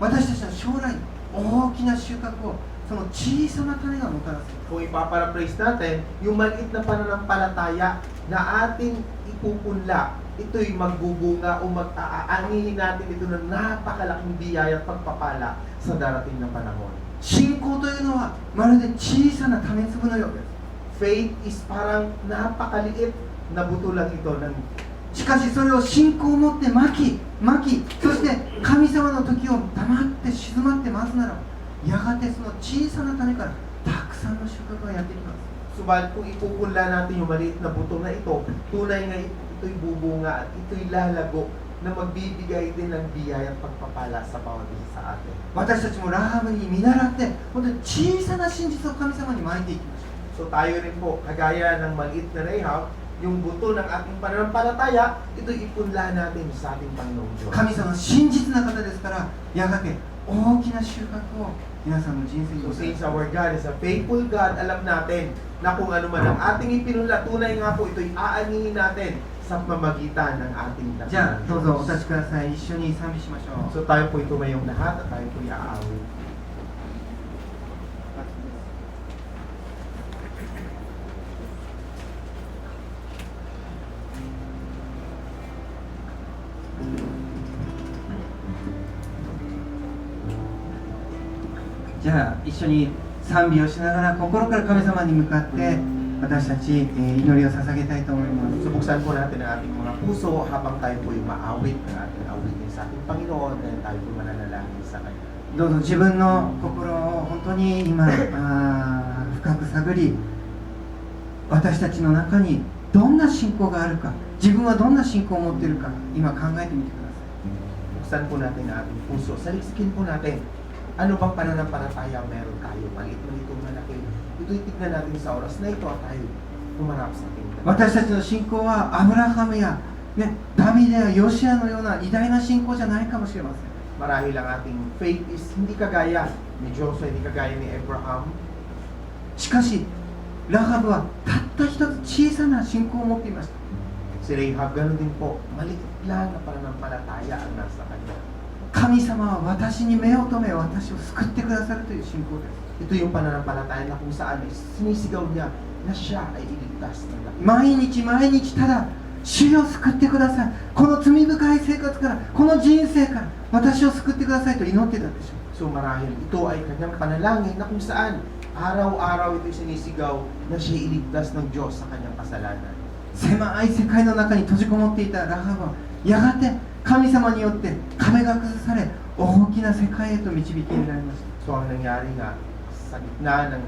私たちの将来大きな収穫をその小さな種がもたらす。 Kung ipaparaphrase natin, yung maliit na pananampalataya na ating ipupunla, ito'y magbubunga o mag-aanihin natin ito ng napakalaking biyaya at pagpapala sa darating na panahon. 信仰というのはまるで小さな種粒のようです。 Faith is parang napakaliit na buto lang ito ng しかしそれを信仰を持ってまき、そして神様の時を黙って静まって待つならば、やがてその小さな種からたくさんの収穫がやってきます。 Subalit kung ipupunla natin yung maliit na buto na ito, tunay nga ito'y bubunga at ito'y lalago na magbibigay din ng biyaya at pagpapala sa bawat isa sa atin. 私たちもラハブに見習って本当に小さな真実を神様に巻いていきましょう。 So tayo rin po, kagaya ng maliit na Rahab, yung buto ng ating pananampalataya, ito'y ipunla natin sa ating Panginoong Diyos. 神様は真実な方ですから、やがて大きな収穫を皆さんの人生に So もたらす。 since our God is a faithful God, alam natin na kung ano man ang ating ipinunla, tunay nga po ito'y aanihin natin sa pamamagitan ng ating じゃあどうぞお Diyos. 立ちください。一緒に賛美しましょう。 So tayo po'y tumayong lahat at tayo po'y aawit.じゃあ一緒に賛美をしながら心から神様に向かって私たち、祈りを捧げたいと思います。 So buksan po natin ang ating mga puso habang tayo po'y maawit ng ating awitin sa ating Panginoon dahil tayo po'y mananalangin sa Kanya. どうぞ自分の心を本当に今深く探り、私たちの中にどんな信仰があるか、自分はどんな信仰を持っているか、今考えてみてください。 Buksan po natin ang ating puso. Saliksikin po natin. Ano bang pananampalataya meron tayo? Maliit man ito, malaki. Ito'y tignan natin sa oras na ito at tayo humarap sa ating Panginoon. 私たちの信仰はアブラハムや、ダビデやヨシアのような偉大な信仰じゃないかもしれません。 Marahil ang ating faith is hindi kagaya ni Joshua, hindi kagaya ni Abraham. しかしラハブはたった一つ小さな信仰を持っていました。 Si Rahab, ganun din po. Maliit lang na pananampalataya ang nasa kanya. 神様は私に目を留め私を救ってくださるという信仰です。 Ito yung pananampalataya na kung saan sinisigaw niya na siya ay iligtas ng lahat. 毎日毎日ただ主よ救ってください、この罪深い生活からこの人生から私を救ってくださいと祈ってたでしょう。 So marahil ito ay kanyang panalangin na kung saan araw-araw ito'y sinisigaw na siya iligtas ng Diyos sa kanyang kasalanan. 狭い世界の中に閉じこもっていたラハブはやがて神様によって壁が崩され大きな世界へと導きになりました。 So ang nangyari nga sa gitna ng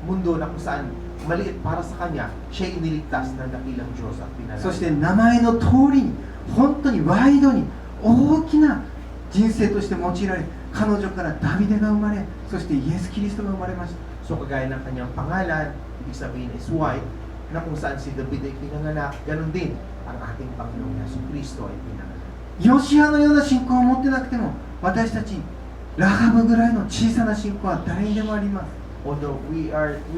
mundo na kung saan maliit para sa kanya, siya iniligtas ng dakilang Diyos at そし pinalagay. て名前の通りに本当にワイドに大きな人生として用いられ、彼女からダビデが生まれ、そしてイエス・キリストが生まれました。 So kagaya ng kanyang pangalan, ibig sabihin is white, na kung saan si David ay pinanganak, ganun din ang ating Panginoong Yesu Kristo ay pinanganak. ヨシアのような信仰を持ってなくても、私たちラハブぐらいの小さな信仰は誰にでもあります。 Although we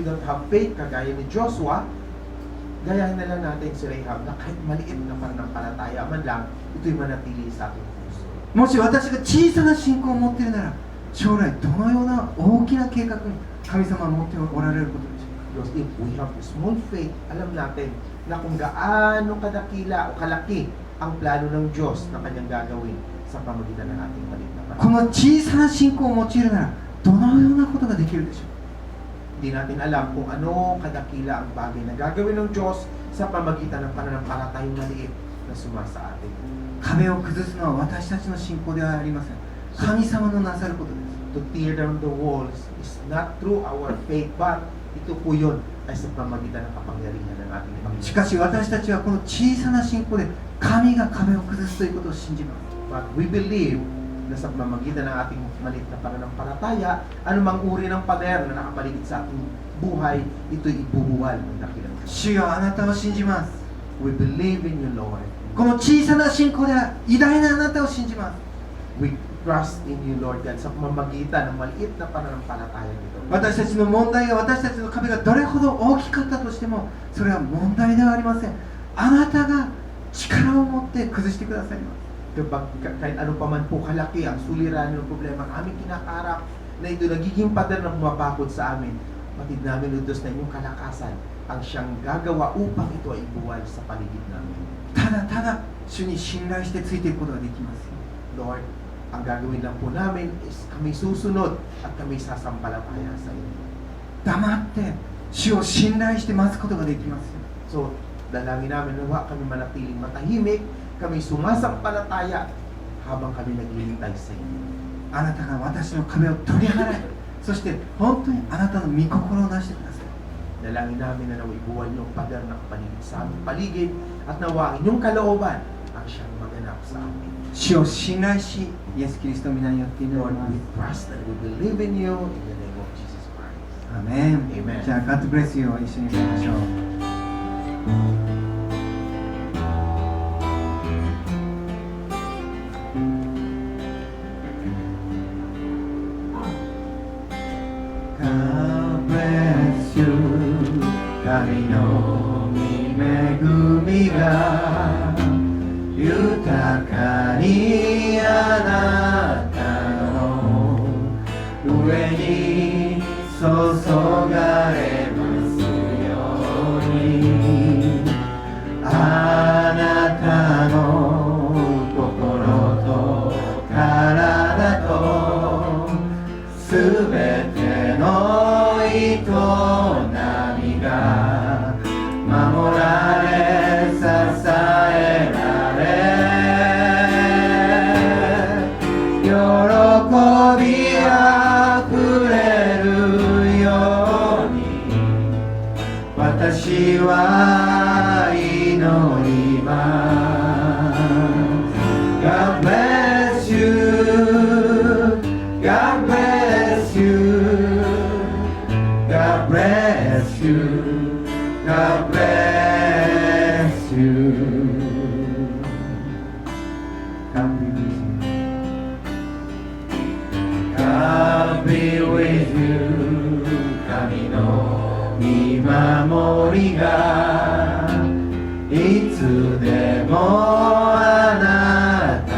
don't have faith kagaya ni Joshua, gayahin na lang natin si Rahab na kahit maliit na pananampalataya man lang, ito'y manatili sa ating puso. もし私が小さな信仰を持っているなら、将来どのような大きな計画に神様は持っておられることでしょう。 Because if we have small faith, alam natin na kung gaano kadakila o kalaki ang plano ng Diyos na kanyang gagawin sa pamagitan ng ating maliit na こ pananampalataya. の小さな信仰を用いるなら、どのようなことができるでしょう。 Hindi natin alam kung ano kadakila ang bagay na gagawin ng Diyos sa pamagitan ng pananampalatayang maliit na sumasa atin. 壁を崩すのは私たちの信仰ではありません。神様のなさることです。 To tear down the walls is not through our faith, but ito po yun ay sa pamagitan ng kapangyarihan ng ating し Panginoon. かし私たちはこの小さな信仰で神が壁を崩すということを信じます。 But we believe na sa pamamagitan ng ating maliit na pananampalataya, anumang uri ng pader na nakapaligid sa ating buhay, ito'y ibubuwal ng dakilang Diyos. 主よ、あなたを信じます。 We believe in you, Lord. この小さな信仰では偉大なあなたを信じます。 We trust in you, Lord God, sa pamamagitan ng maliit na pananampalataya nito. 私たちの問題が、私たちの壁がどれほど大きかったとしても、それは問題ではありません。あなたが力を持って崩してくださいます。 Kapag kahit ano pa man po kalaki ang suliranin ng problema ang aming kinakaharap, na ito nagiging pader na bumabakod sa amin, matid namin utos na inyong kalakasan ang siyang gagawa upang ito ay ibuwal sa paligid namin. ただただ主に信頼してついていくことができます。 Lord, ang gagawin lang po namin is kami susunod at kami sasampalataya sa inyo. 黙って主を信頼して待つことができます。 So, dalangin namin na kami manatiling matahimik, kami sumasampalataya habang kami naghihintay sa inyo. あなたが私の壁を取り払い、そして本当にあなたの御心を出してください。 Dalangin namin na nawa ibuwal yung pader na kapaligid sa aming paligid at nawa ang inyong kalooban ang siyang maganap sa amin. 主を信頼し、イエス・キリストの皆によって祈り Lord, ま we す。 trust and we believe in you in the name of Jesus Christ. アーメン。 Amen. じゃあ、God bless you を一緒に歌いましょう。God bless you 神の御恵みが豊かにあなたの上に注がれますようにあなたの心と体とすべての営みが守られ支えられ喜びあふれるように私は祈ります God bless you God bless you God bless you God bless you God be with you 神の見守りがいつでもあなた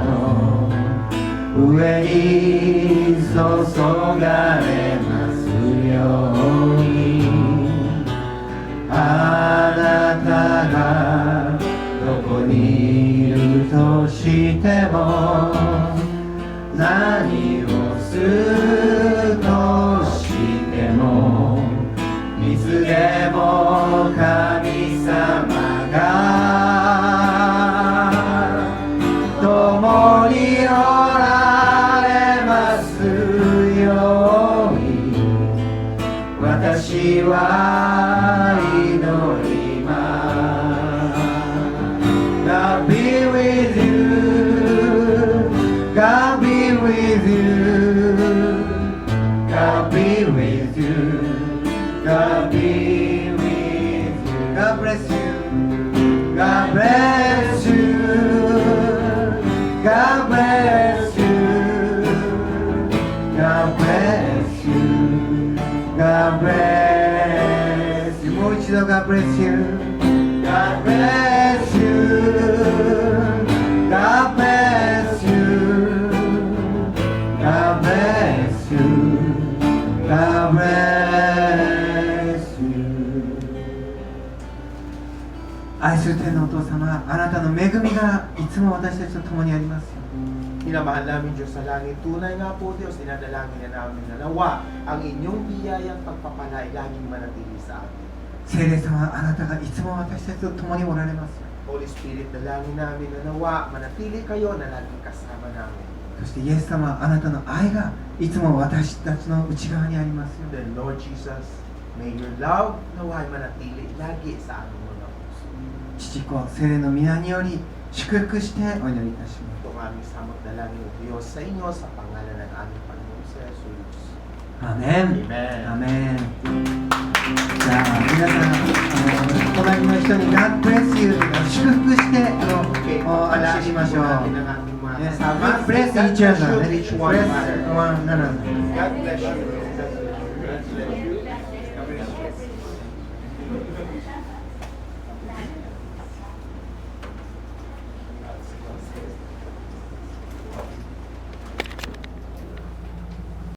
の上に注がれますようにあなたがどこにいるとしても何をすると God bless you. God bless you. God bless you. God bless you. God bless you. 愛する天のお父様、あなたの恵みがいつも私たちと共にありますよ。 Minamahal namin Diyos sa langit. Tunay nga po Diyos, dinadalangin na namin na nawa ang inyong biyayang pagpapala ay laging manatili sa amin. 聖霊様、あなたがいつも私たちと共におられますよ。 Holy Spirit, dalangin namin na nawa, manatili kayo na laging kasama namin. そしてイエス様、あなたの愛がいつも私たちの内側にありますよ。 Then Lord Jesus, may your love nawa ay manatili lagi sa aming mga puso. 父子、聖霊の皆により祝福してお祈りいたします。 Ito ang aming samot dalangin ng Diyos sa inyo sa pangalan ng aming Panginoon sa Jesus. アーメン。 Amen. アーメン。じゃあ皆さん、隣の人に God bless you 祝福してOkay, 握手しましょう。 natin ang aming mga Yes. kasama. Bless God each other. bless you, each one Bless another. one another. God bless you.